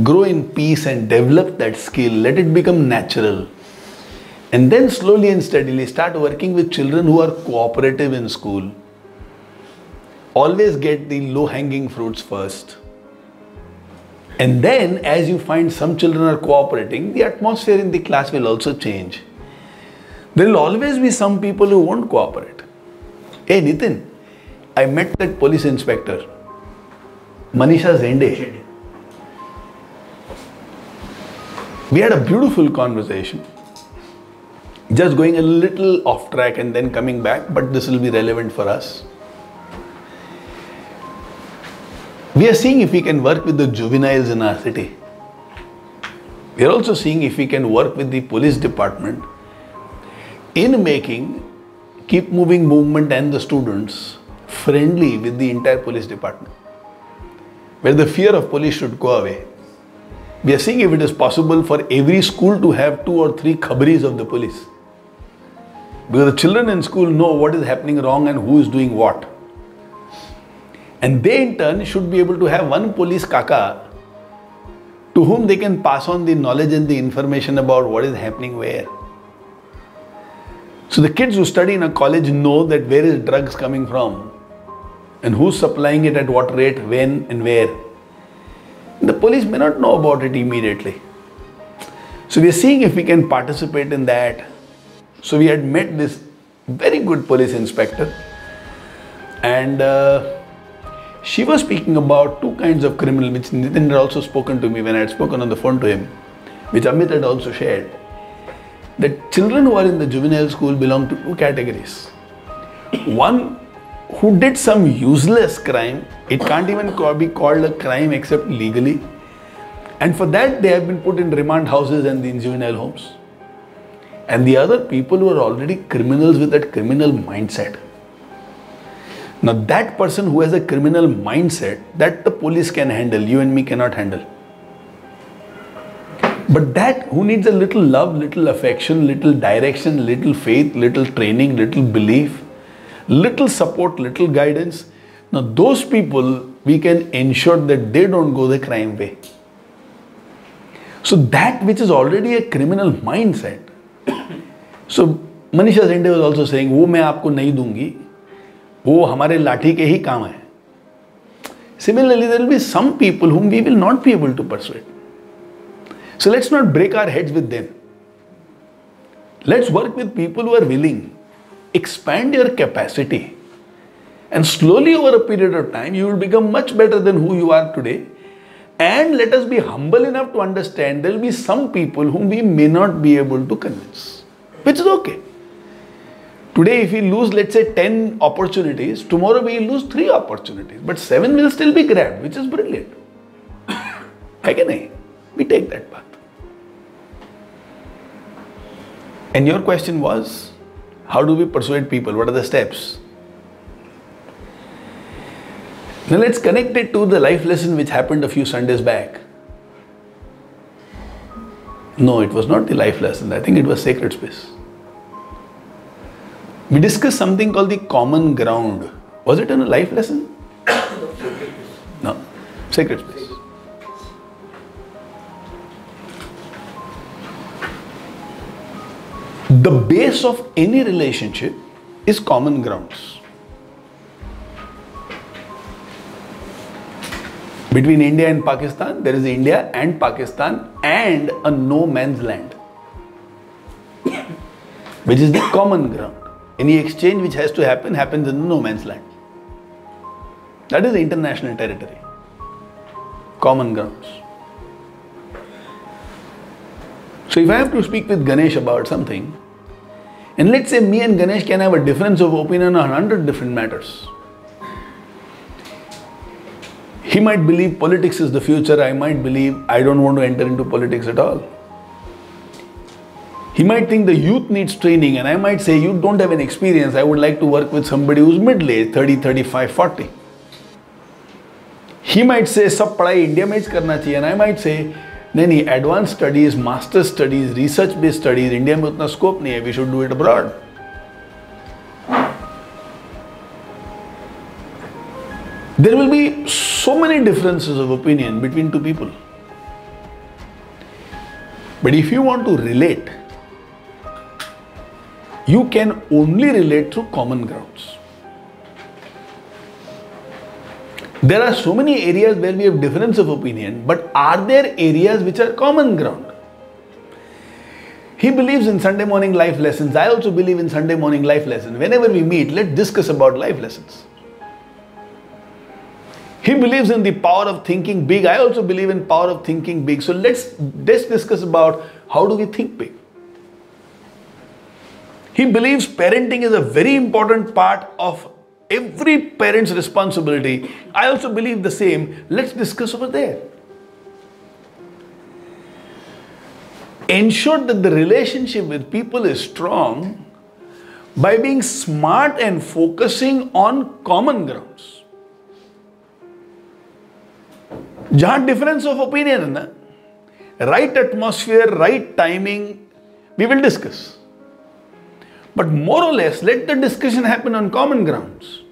Grow in peace and develop that skill. Let it become natural. And then slowly and steadily start working with children who are cooperative in school. Always get the low-hanging fruits first. And then as you find some children are cooperating, the atmosphere in the class will also change. There will always be some people who won't cooperate. Hey Nitin, I met that police inspector, Manisha Zende. We had a beautiful conversation. Just going a little off track and then coming back, but this will be relevant for us. We are seeing if we can work with the juveniles in our city. We are also seeing if we can work with the police department in making Keep Moving movement and the students friendly with the entire police department, where the fear of police should go away. We are seeing if it is possible for every school to have 2 or 3 khabris of the police. Because the children in school know what is happening wrong and who is doing what. And they in turn should be able to have one police kaka to whom they can pass on the knowledge and the information about what is happening where. So the kids who study in a college know that where is drugs coming from and who's supplying it at what rate, when and where. The police may not know about it immediately. So we are seeing if we can participate in that. So we had met this very good police inspector, and she was speaking about 2 kinds of criminal, which Nitin had also spoken to me when I had spoken on the phone to him, which Amit had also shared. That children who are in the juvenile school belong to 2 categories. One who did some useless crime, it can't even be called a crime except legally. And for that they have been put in remand houses and in juvenile homes. And the other people who are already criminals with that criminal mindset. Now that person who has a criminal mindset, that the police can handle, you and me cannot handle. But that who needs a little love, little affection, little direction, little faith, little training, little belief, little support, little guidance. Now those people, we can ensure that they don't go the crime way. So that which is already a criminal mindset. So Manisha Zende was also saying, वो मैं आपको नहीं दूंगी, वो हमारे लाठी के ही काम है. Similarly, there will be some people whom we will not be able to persuade. So let's not break our heads with them. Let's work with people who are willing. Expand your capacity. And slowly over a period of time, you will become much better than who you are today. And let us be humble enough to understand there will be some people whom we may not be able to convince. Which is okay. Today if we lose, let's say 10 opportunities, tomorrow we will lose 3 opportunities. But 7 will still be grabbed, which is brilliant. We take that path. And your question was, how do we persuade people? What are the steps? Now let's connect it to the life lesson which happened a few Sundays back. No, it was not the life lesson. I think it was sacred space. We discussed something called the common ground. Was it in a life lesson? No, sacred space. The base of any relationship is common grounds. Between India and Pakistan, there is India and Pakistan and a no man's land, which is the common ground. Any exchange which has to happen happens in the no man's land. That is the international territory. Common grounds. So if I have to speak with Ganesh about something, and let's say me and Ganesh can have a difference of opinion on 100 different matters. He might believe politics is the future, I might believe I don't want to enter into politics at all. He might think the youth needs training, and I might say, you don't have an experience, I would like to work with somebody who's middle-aged, 30, 35, 40. He might say, सब पढ़ाई India में करना चाहिए, and I might say, नहीं, advanced studies, master studies, research-based studies, India में उतना scope नहीं है, we should do it abroad. There will be so many differences of opinion between 2 people. But if you want to relate, you can only relate through common grounds. There are so many areas where we have difference of opinion, but are there areas which are common ground? He believes in Sunday morning life lessons. I also believe in Sunday morning life lessons. Whenever we meet, let's discuss about life lessons. He believes in the power of thinking big. I also believe in power of thinking big. So let's discuss about how do we think big. He believes parenting is a very important part of every parent's responsibility. I also believe the same. Let's discuss over there. Ensure that the relationship with people is strong by being smart and focusing on common grounds. Jahan difference of opinion hai na, right atmosphere, right timing, we will discuss. But more or less, let the discussion happen on common grounds.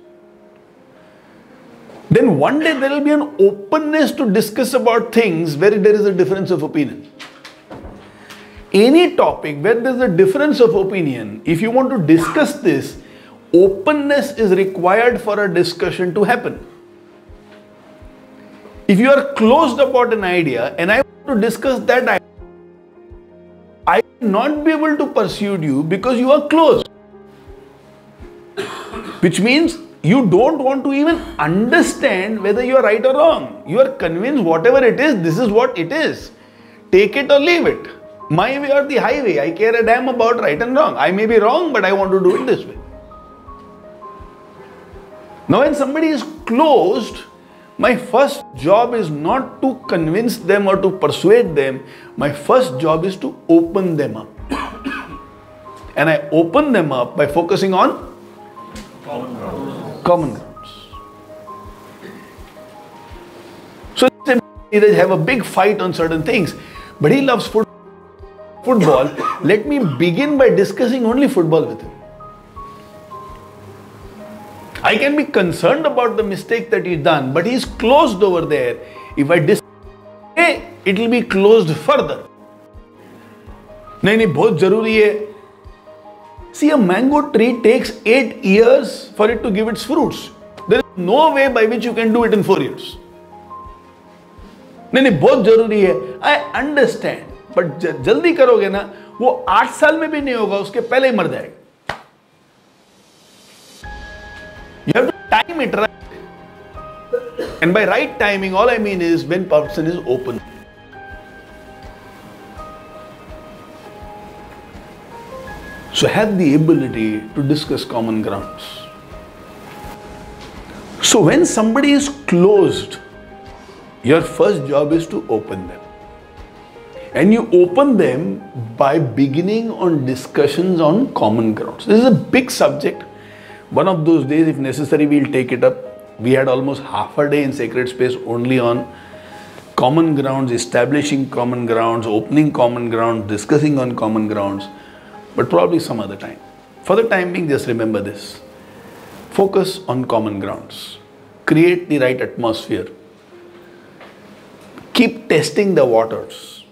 Then one day there will be an openness to discuss about things where there is a difference of opinion. Any topic where there is a difference of opinion, if you want to discuss this, openness is required for a discussion to happen. If you are closed about an idea and I want to discuss that idea, I will not be able to pursue you because you are closed. Which means you don't want to even understand whether you are right or wrong. You are convinced whatever it is, this is what it is. Take it or leave it. My way or the highway. I care a damn about right and wrong. I may be wrong, but I want to do it this way. Now when somebody is closed, my first job is not to convince them or to persuade them. My first job is to open them up. And I open them up by focusing on common grounds. So they have a big fight on certain things, but he loves football. Let me begin by discussing only football with him. I can be concerned about the mistake that he's done, but he's closed over there. If I discuss, it will be closed further. नहीं बहुत जरूरी है. See, a mango tree takes 8 years for it to give its fruits. There is no way by which you can do it in 4 years. नहीं बहुत जरूरी है. I understand. But जल्दी करोगे ना, वो 8 साल में भी नहीं होगा, उसके पहले ही मर जाएगा. You have to time it right. And by right timing, all I mean is when person is open. So have the ability to discuss common grounds. So when somebody is closed, your first job is to open them. And you open them by beginning on discussions on common grounds. This is a big subject. One of those days, if necessary, we'll take it up. We had almost half a day in Sacred Space only on common grounds, establishing common grounds, opening common grounds, discussing on common grounds. But probably some other time. For the time being, just remember this. Focus on common grounds. Create the right atmosphere. Keep testing the waters.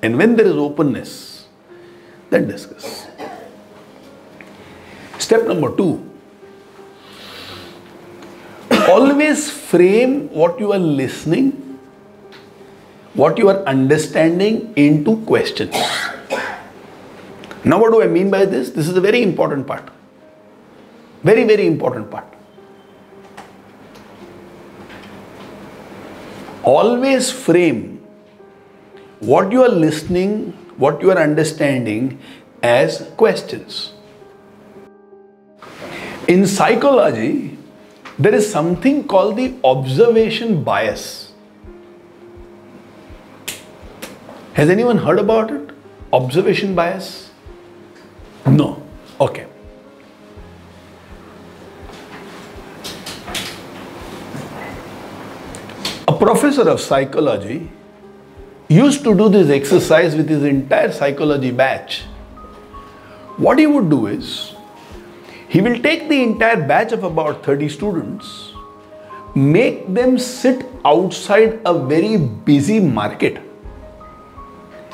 And when there is openness, then discuss. Step number 2. Always frame what you are listening, what you are understanding into questions. Now what do I mean by this? This is a very important part. Very, very important part. Always frame what you are listening, what you are understanding as questions. In psychology, there is something called the observation bias. Has anyone heard about it? Observation bias? No. Okay. A professor of psychology used to do this exercise with his entire psychology batch. What he would do is, he will take the entire batch of about 30 students, make them sit outside a very busy market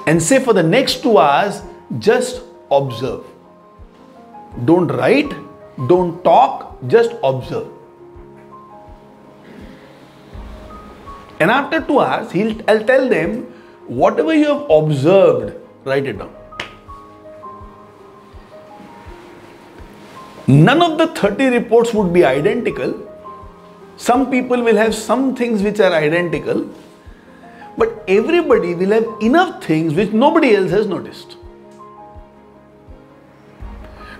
and say for the next 2 hours, just observe. Don't write, don't talk, just observe. And after 2 hours, I'll tell them, whatever you have observed, write it down. None of the 30 reports would be identical. Some people will have some things which are identical, but everybody will have enough things which nobody else has noticed.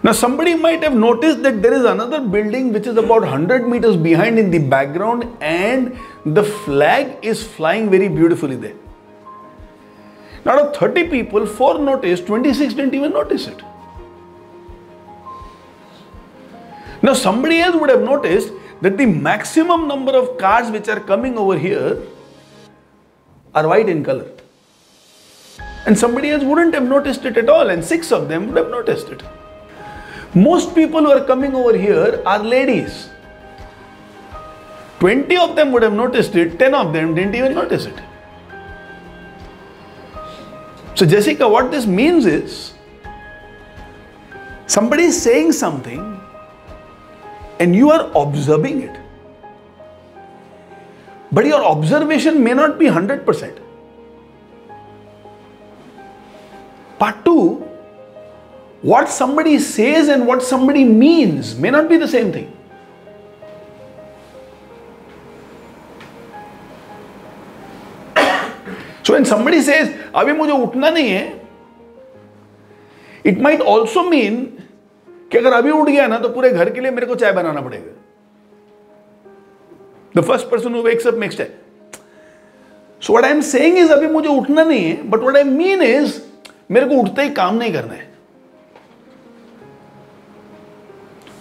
Now somebody might have noticed that there is another building which is about 100 meters behind in the background and the flag is flying very beautifully there. Now out of 30 people, 4 noticed, 26 didn't even notice it. Now somebody else would have noticed that the maximum number of cars which are coming over here are white in color. And somebody else wouldn't have noticed it at all, and 6 of them would have noticed it. Most people who are coming over here are ladies. 20 of them would have noticed it, 10 of them didn't even notice it. So Jessica, what this means is, somebody is saying something and you are observing it. But your observation may not be 100%. Part 2, what somebody says and what somebody means may not be the same thing. So when somebody says, "Abhi mujhe utna nahi hai," it might also mean कि अगर अभी उठ गया ना तो पूरे घर के लिए मेरे को चाय बनाना पड़ेगा. The first person who wakes up makes chai. So what I am saying is अभी मुझे उठना नहीं है, but what I mean is मेरे को उठते ही काम नहीं करना है.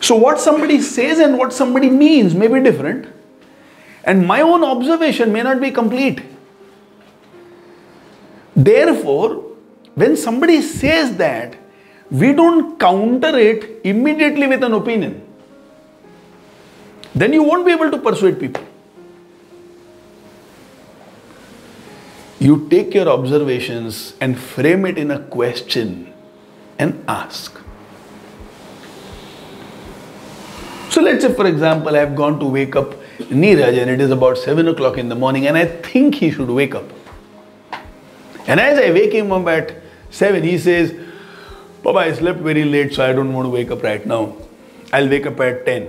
So what somebody says and what somebody means may be different, and my own observation may not be complete. Therefore, when somebody says that, we don't counter it immediately with an opinion. Then you won't be able to persuade people. You take your observations and frame it in a question and ask. So let's say, for example, I have gone to wake up Neeraj and it is about 7 o'clock in the morning and I think he should wake up. And as I wake him up at 7, he says, "Papa, I slept very late, so I don't want to wake up right now. I'll wake up at 10.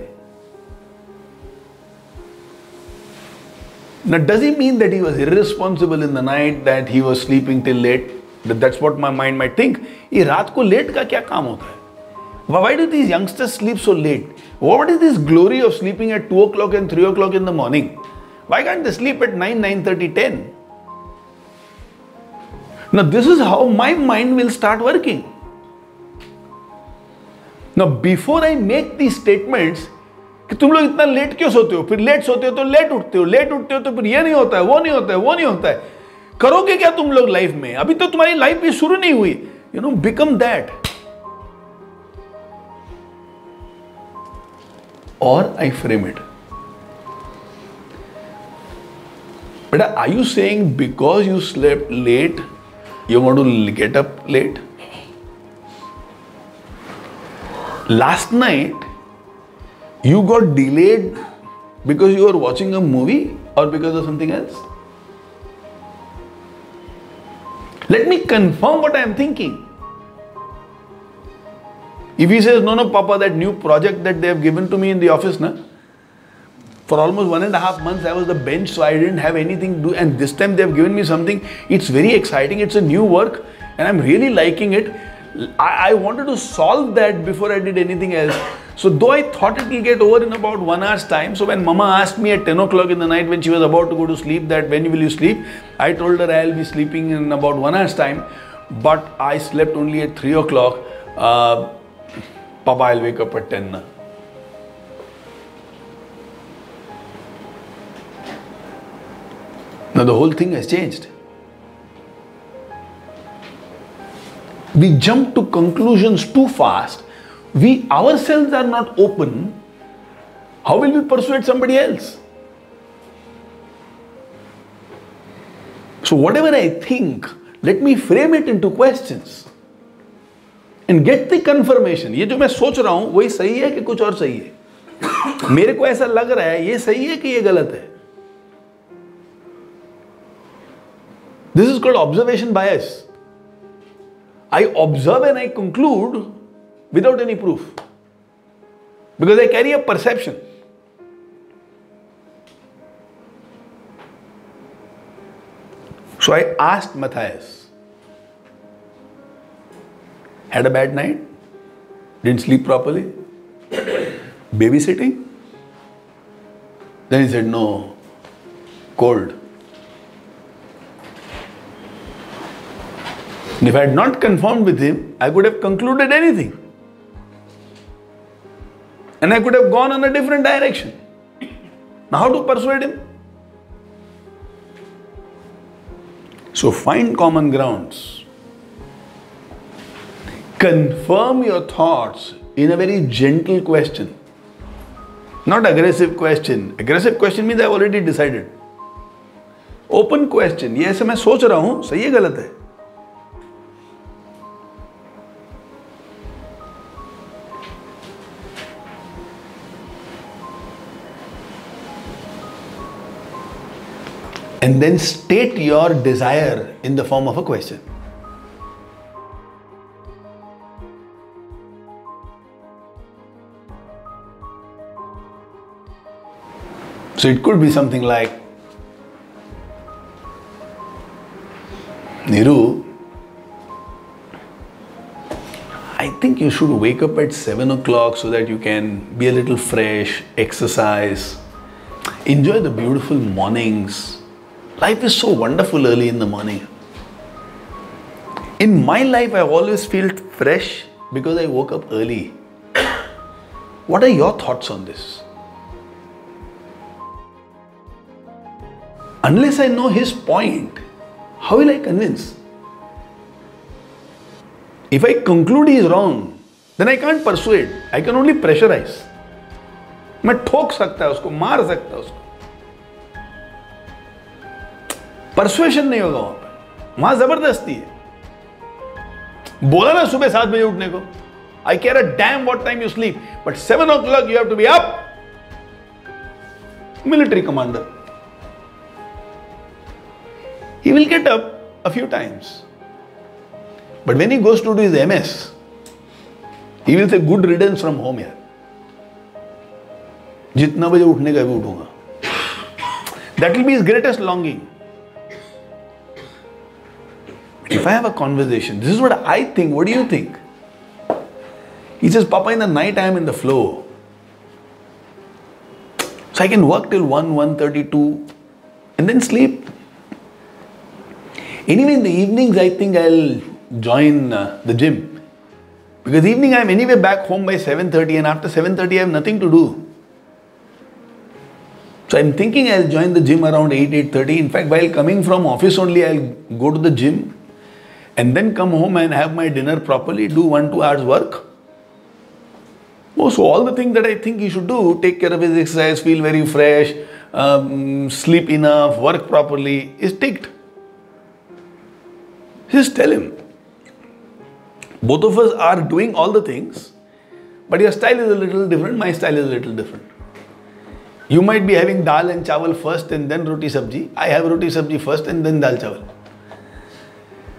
Now, does he mean that he was irresponsible in the night, that he was sleeping till late? That's what my mind might think. ये रात को late का क्या काम होता है? Why do these youngsters sleep so late? What is this glory of sleeping at 2 o'clock and 3 o'clock in the morning? Why can't they sleep at 9, 9:30, 10? Now, this is how my mind will start working. Now, before I make these statements, कि तुम लोग इतना late क्यों सोते हो, फिर late सोते हो तो लेट उठते हो, लेट उठते हो तो फिर ये नहीं होता है, वो नहीं होता है, वो नहीं होता है, करोगे क्या तुम लोग लाइफ में? अभी तो तुम्हारी लाइफ भी शुरू नहीं हुई. You know, become that. Or I frame it. But are you saying because you slept late, you want to get up late? Last night, you got delayed because you were watching a movie or because of something else? Let me confirm what I am thinking. If he says, "No, Papa, that new project that they have given to me in the office, for almost 1.5 months, I was the bench, so I didn't have anything to do. And this time they have given me something. It's very exciting. It's a new work and I'm really liking it. I wanted to solve that before I did anything else. So though I thought it will get over in about 1 hour's time, so when Mama asked me at 10 o'clock in the night when she was about to go to sleep that when will you sleep, I told her I'll be sleeping in about 1 hour's time. But I slept only at 3 o'clock. Papa, I'll wake up at 10 now." Now the whole thing has changed. We jump to conclusions too fast. We ourselves are not open. How will we persuade somebody else? So whatever I think, let me frame it into questions and get the confirmation. ये जो मैं सोच रहा हूं वही सही है कि कुछ और सही है? मेरे को ऐसा लग रहा है ये सही है कि ये गलत है? This is called observation bias. I observe and I conclude without any proof because I carry a perception. So I asked Matthias, "Had a bad night?" Didn't sleep properly? Babysitting? Then he said, no, cold. And if I had not confirmed with him, I could have concluded anything. And I could have gone in a different direction. Now how to persuade him? So find common grounds. Confirm your thoughts in a very gentle question. Not aggressive question. Aggressive question means I have already decided. Open question. ये ऐसे मैं सोच रहा हूँ, सही है गलत है? And then state your desire in the form of a question. So it could be something like, Niru, I think you should wake up at 7 o'clock so that you can be a little fresh, exercise, enjoy the beautiful mornings. Life is so wonderful early in the morning. In my life, I always feel fresh because I woke up early. What are your thoughts on this? Unless I know his point, how will I convince? If I conclude he is wrong, then I can't persuade. I can only pressurize. मैं ठोक सकता है उसको, मार सकता है उसको. Persuasion नहीं होगा वहां पे, वहां जबरदस्ती है. बोला ना सुबह 7 बजे उठने को. I care a damn what time you sleep, but 7 o'clock you have to be up. Military commander. He will get up a few times. But when he goes to do his MS, he will say good riddance from home here. जितना बजे उठने का भी उठूंगा. That will be his greatest longing. If I have a conversation, this is what I think, what do you think? He says, Papa, in the night I am in the flow. So I can work till 1, 1:32 and then sleep. Anyway, in the evenings I think I'll join the gym. Because evening I am anyway back home by 7:30 and after 7:30 I have nothing to do. So I'm thinking I'll join the gym around 8, 8:30. In fact, while coming from office only, I'll go to the gym and then come home and have my dinner properly, do 1-2 hours work. Oh, so all the things that I think he should do, take care of his exercise, feel very fresh, sleep enough, work properly, is ticked. Just tell him. Both of us are doing all the things, but your style is a little different, my style is a little different. You might be having dal and chawal first and then roti sabji. I have roti sabji first and then dal chawal.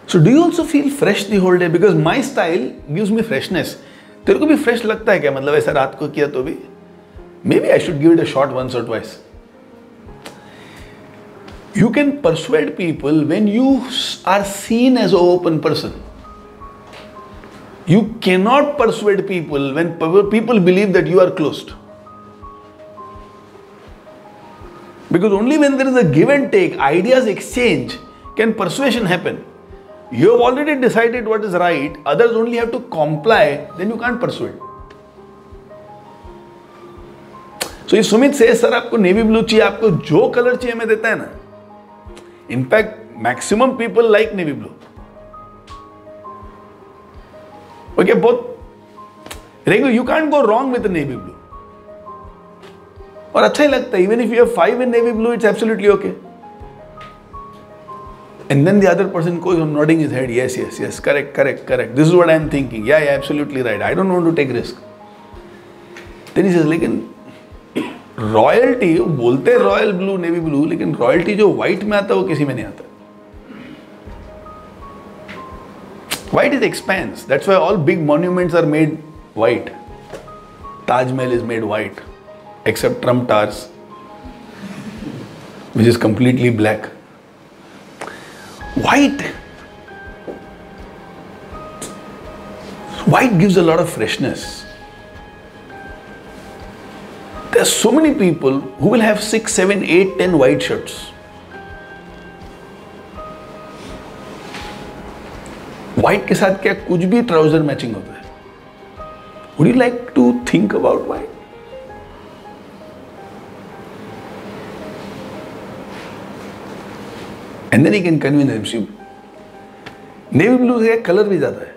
So do you also feel fresh the whole day? Because my style gives me freshness. तेरे को भी fresh लगता है क्या? मतलब ऐसा रात को किया तो भी? Maybe I should give it a shot once or twice. You can persuade people when you are seen as an open person. You cannot persuade people when people believe that you are closed. Because only when there is a give and take, ideas exchange, can persuasion happen. You have already decided what is right, others only have to comply, then you can't persuade. So if Sumit says, sir, आपको navy blue चाहिए, आपको जो color चाहिए मैं देता है ना. In fact, maximum people like navy blue. Okay, both. You can't go wrong with the navy blue. और अच्छा ही लगता है. Even if you have 5 in navy blue, it's absolutely okay. And then the other person goes on nodding his head. Yes, yes, yes. Correct, correct, correct. This is what I am thinking. Yeah, yeah, absolutely right. I don't want to take risk. Then he says, लेकिन royalty बोलते हैं royal blue navy blue, लेकिन royalty जो white में आता है वो किसी में नहीं आता. White is expanse. That's why all big monuments are made white. Taj Mahal is made white, except Trump Towers, which is completely black. White. White gives a lot of freshness. There are so many people who will have 6, 7, 8, 10 white shirts. White के साथ क्या कुछ भी trouser matching होता है? Would you like to think about white? And then he can convince them. See, navy blue से colour भी जाता है.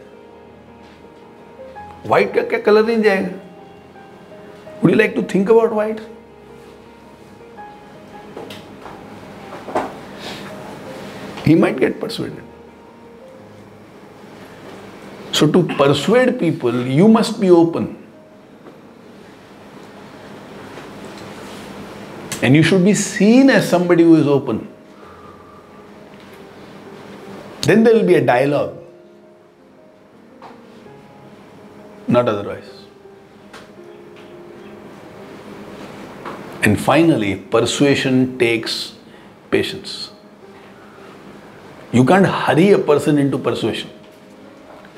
White का क्या कलर नहीं जाएगा? Would you like to think about white? He might get persuaded. So to persuade people, you must be open. And you should be seen as somebody who is open. Then there will be a dialogue. Not otherwise. And finally, persuasion takes patience. You can't hurry a person into persuasion.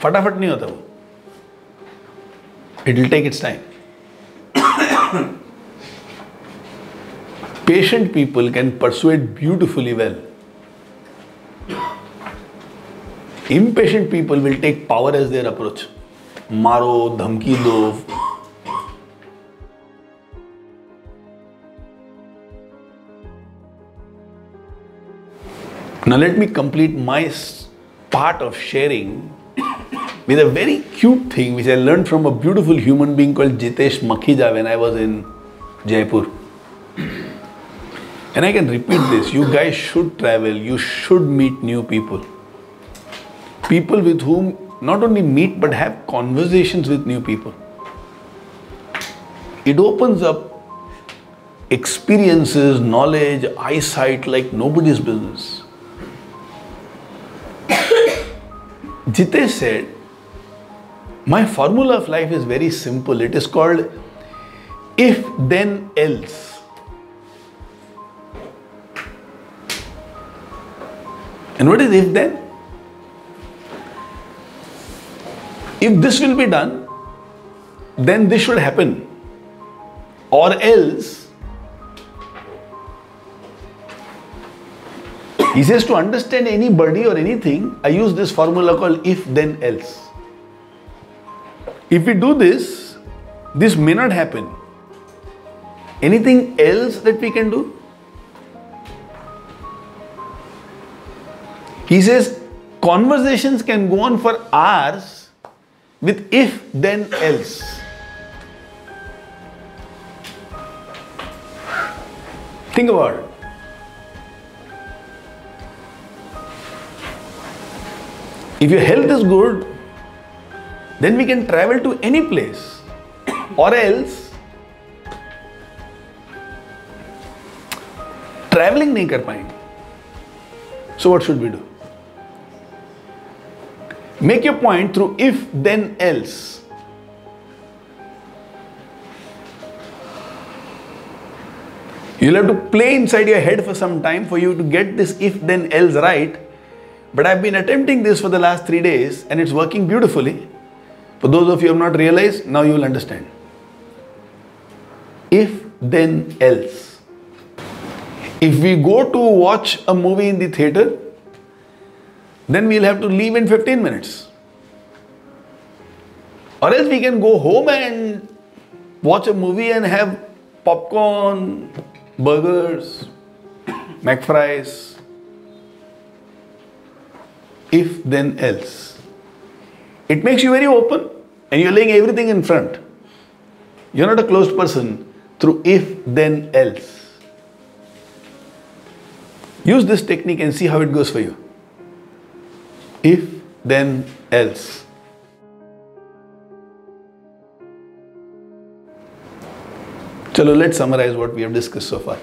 फटाफट नहीं होता वो. It will take its time. Patient people can persuade beautifully well. Impatient people will take power as their approach. मारो, धमकी दो. Now let me complete my part of sharing with a very cute thing which I learned from a beautiful human being called Jitesh Makhija when I was in Jaipur. And I can repeat this, you guys should travel, you should meet new people. People with whom not only meet but have conversations with new people. It opens up experiences, knowledge, eyesight like nobody's business. Jitesh said, my formula of life is very simple. It is called if then else. And what is if then? If this will be done, then this should happen. Or else, he says to understand anybody or anything, I use this formula called if then else. If we do this, this may not happen. Anything else that we can do? He says conversations can go on for hours with if then else. Think about it. If your health is good, then we can travel to any place. Or else, traveling nahi kar payenge. So what should we do? Make your point through if then else. You'll have to play inside your head for some time for you to get this if then else right. But I've been attempting this for the last 3 days and it's working beautifully. For those of you who have not realized, now you will understand. If then else. If we go to watch a movie in the theater, then we'll have to leave in 15 minutes. Or else we can go home and watch a movie and have popcorn, burgers, McFries. If then else. It makes you very open and you're laying everything in front. You're not a closed person through if then else. Use this technique and see how it goes for you. If then else. Chalo, let's summarize what we have discussed so far.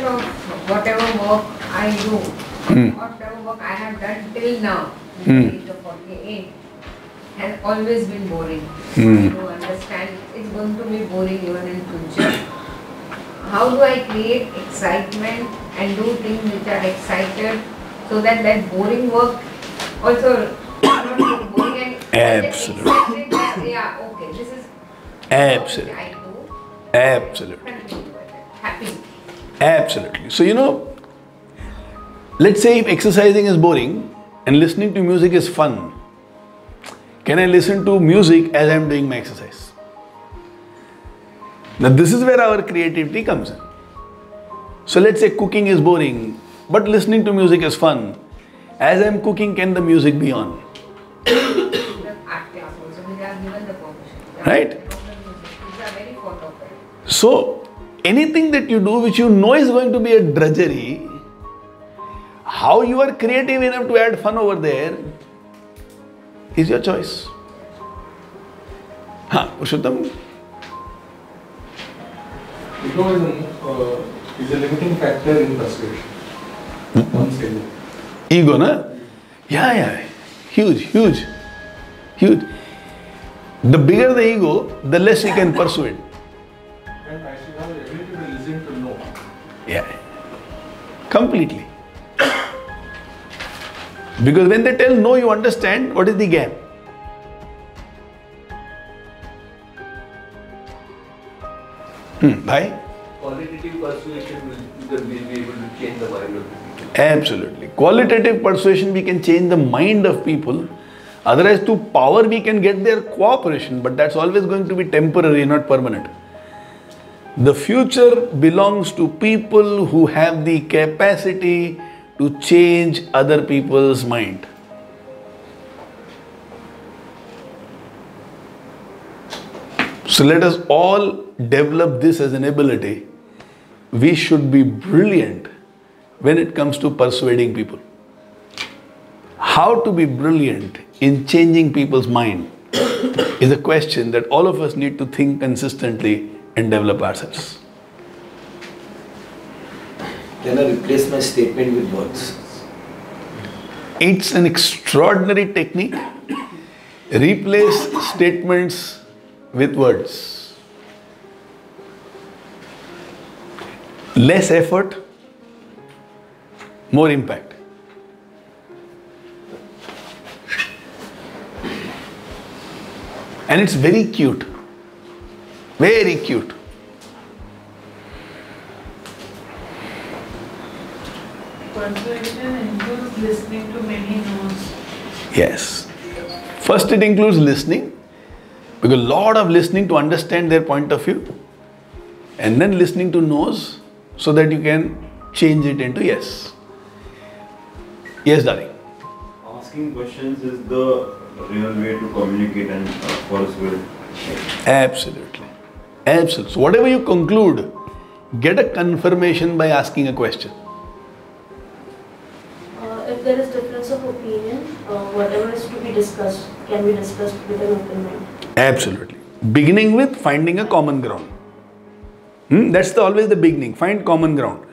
Of whatever work I do, whatever work I have done till now, in the age of 48, has always been boring. To understand, it's going going to be boring even in future. How do I create excitement and do things which are excited so that that boring work also not look boring and Absolutely. excited that, yeah, okay, this is Absolutely. what I do. Absolutely. Continue with it. Happy. Absolutely. So, let's say if exercising is boring and listening to music is fun, can I listen to music as I am doing my exercise? Now, this is where our creativity comes in. So, let's say cooking is boring, but listening to music is fun. As I am cooking, can the music be on? The art class also, we are given the permission. Right? These are very fond of it. So, anything that you do which you know is going to be a drudgery, how you are creative enough to add fun over there is your choice. Purushottam? Ego is a limiting factor in persuasion. One single. Ego, na? Yeah. Huge. The bigger the ego, the less we can persuade. And I should have the ability to listen to know. Yeah. Completely. Because when they tell no, you understand what is the gap. Bhai? Qualitative persuasion will be able to change the mind of the people. Absolutely. Qualitative persuasion, we can change the mind of people. Otherwise, to power, we can get their cooperation, but that's always going to be temporary, not permanent. The future belongs to people who have the capacity to change other people's mind. So let us all develop this as an ability. We should be brilliant when it comes to persuading people. How to be brilliant in changing people's mind is a question that all of us need to think consistently and develop ourselves. Can I replace my statement with words? It's an extraordinary technique. Replace statements with words. Less effort, more impact. And it's very cute. Very cute. Persuasion includes listening to many no's. Yes. First, it includes listening, because a lot of listening to understand their point of view, and then listening to no's so that you can change it into yes. Yes, darling. Asking questions is the real way to communicate and persuade. Absolutely. Absolutely. So, whatever you conclude, get a confirmation by asking a question. If there is difference of opinion, whatever is to be discussed can be discussed with an open mind. Absolutely. Beginning with finding a common ground. That's always the beginning. Find common ground.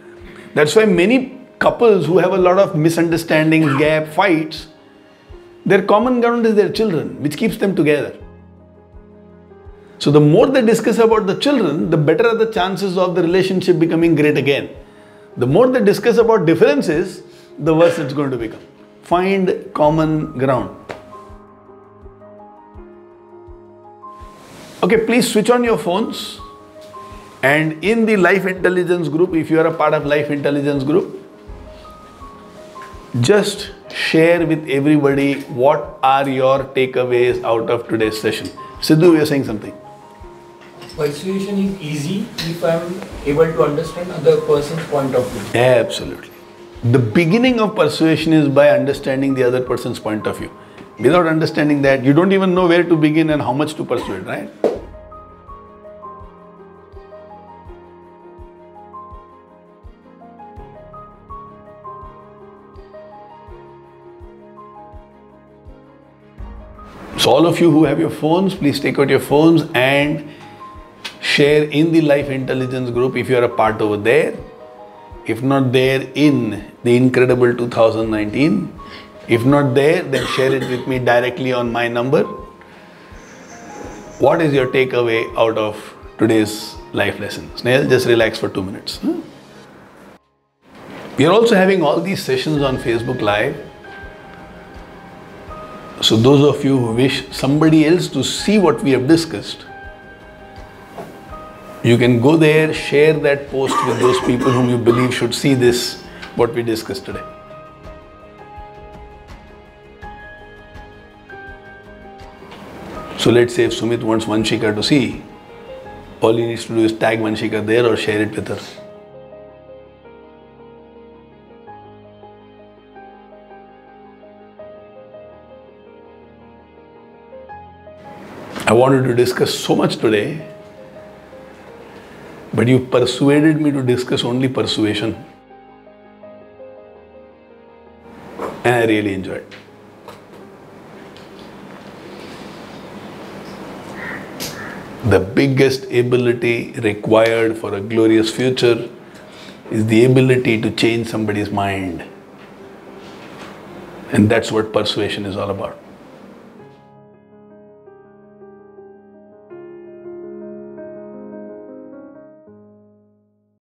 That's why many couples who have a lot of misunderstandings, gap, fights, their common ground is their children, which keeps them together. So the more they discuss about the children, the better are the chances of the relationship becoming great again. The more they discuss about differences, the worse it's going to become. Find common ground. Okay, please switch on your phones, and in the Life Intelligence group, if you are a part of Life Intelligence group, just share with everybody what are your takeaways out of today's session. Sidhu, you are saying something. Persuasion is easy if I am able to understand other person's point of view. Absolutely. The beginning of persuasion is by understanding the other person's point of view. Without understanding that, you don't even know where to begin and how much to persuade, right? So all of you who have your phones, please take out your phones and share in the Life Intelligence group if you are a part over there. If not there, in the Incredible 2019. If not there, then share it with me directly on my number. What is your takeaway out of today's life lesson? Snail, just relax for 2 minutes. We are also having all these sessions on Facebook Live. So those of you who wish somebody else to see what we have discussed, you can go there, share that post with those people whom you believe should see this, what we discussed today. So let's say if Sumit wants Vanshika to see, all he needs to do is tag Vanshika there or share it with her. I wanted to discuss so much today, but you persuaded me to discuss only persuasion. And I really enjoyed it. The biggest ability required for a glorious future is the ability to change somebody's mind. And that's what persuasion is all about.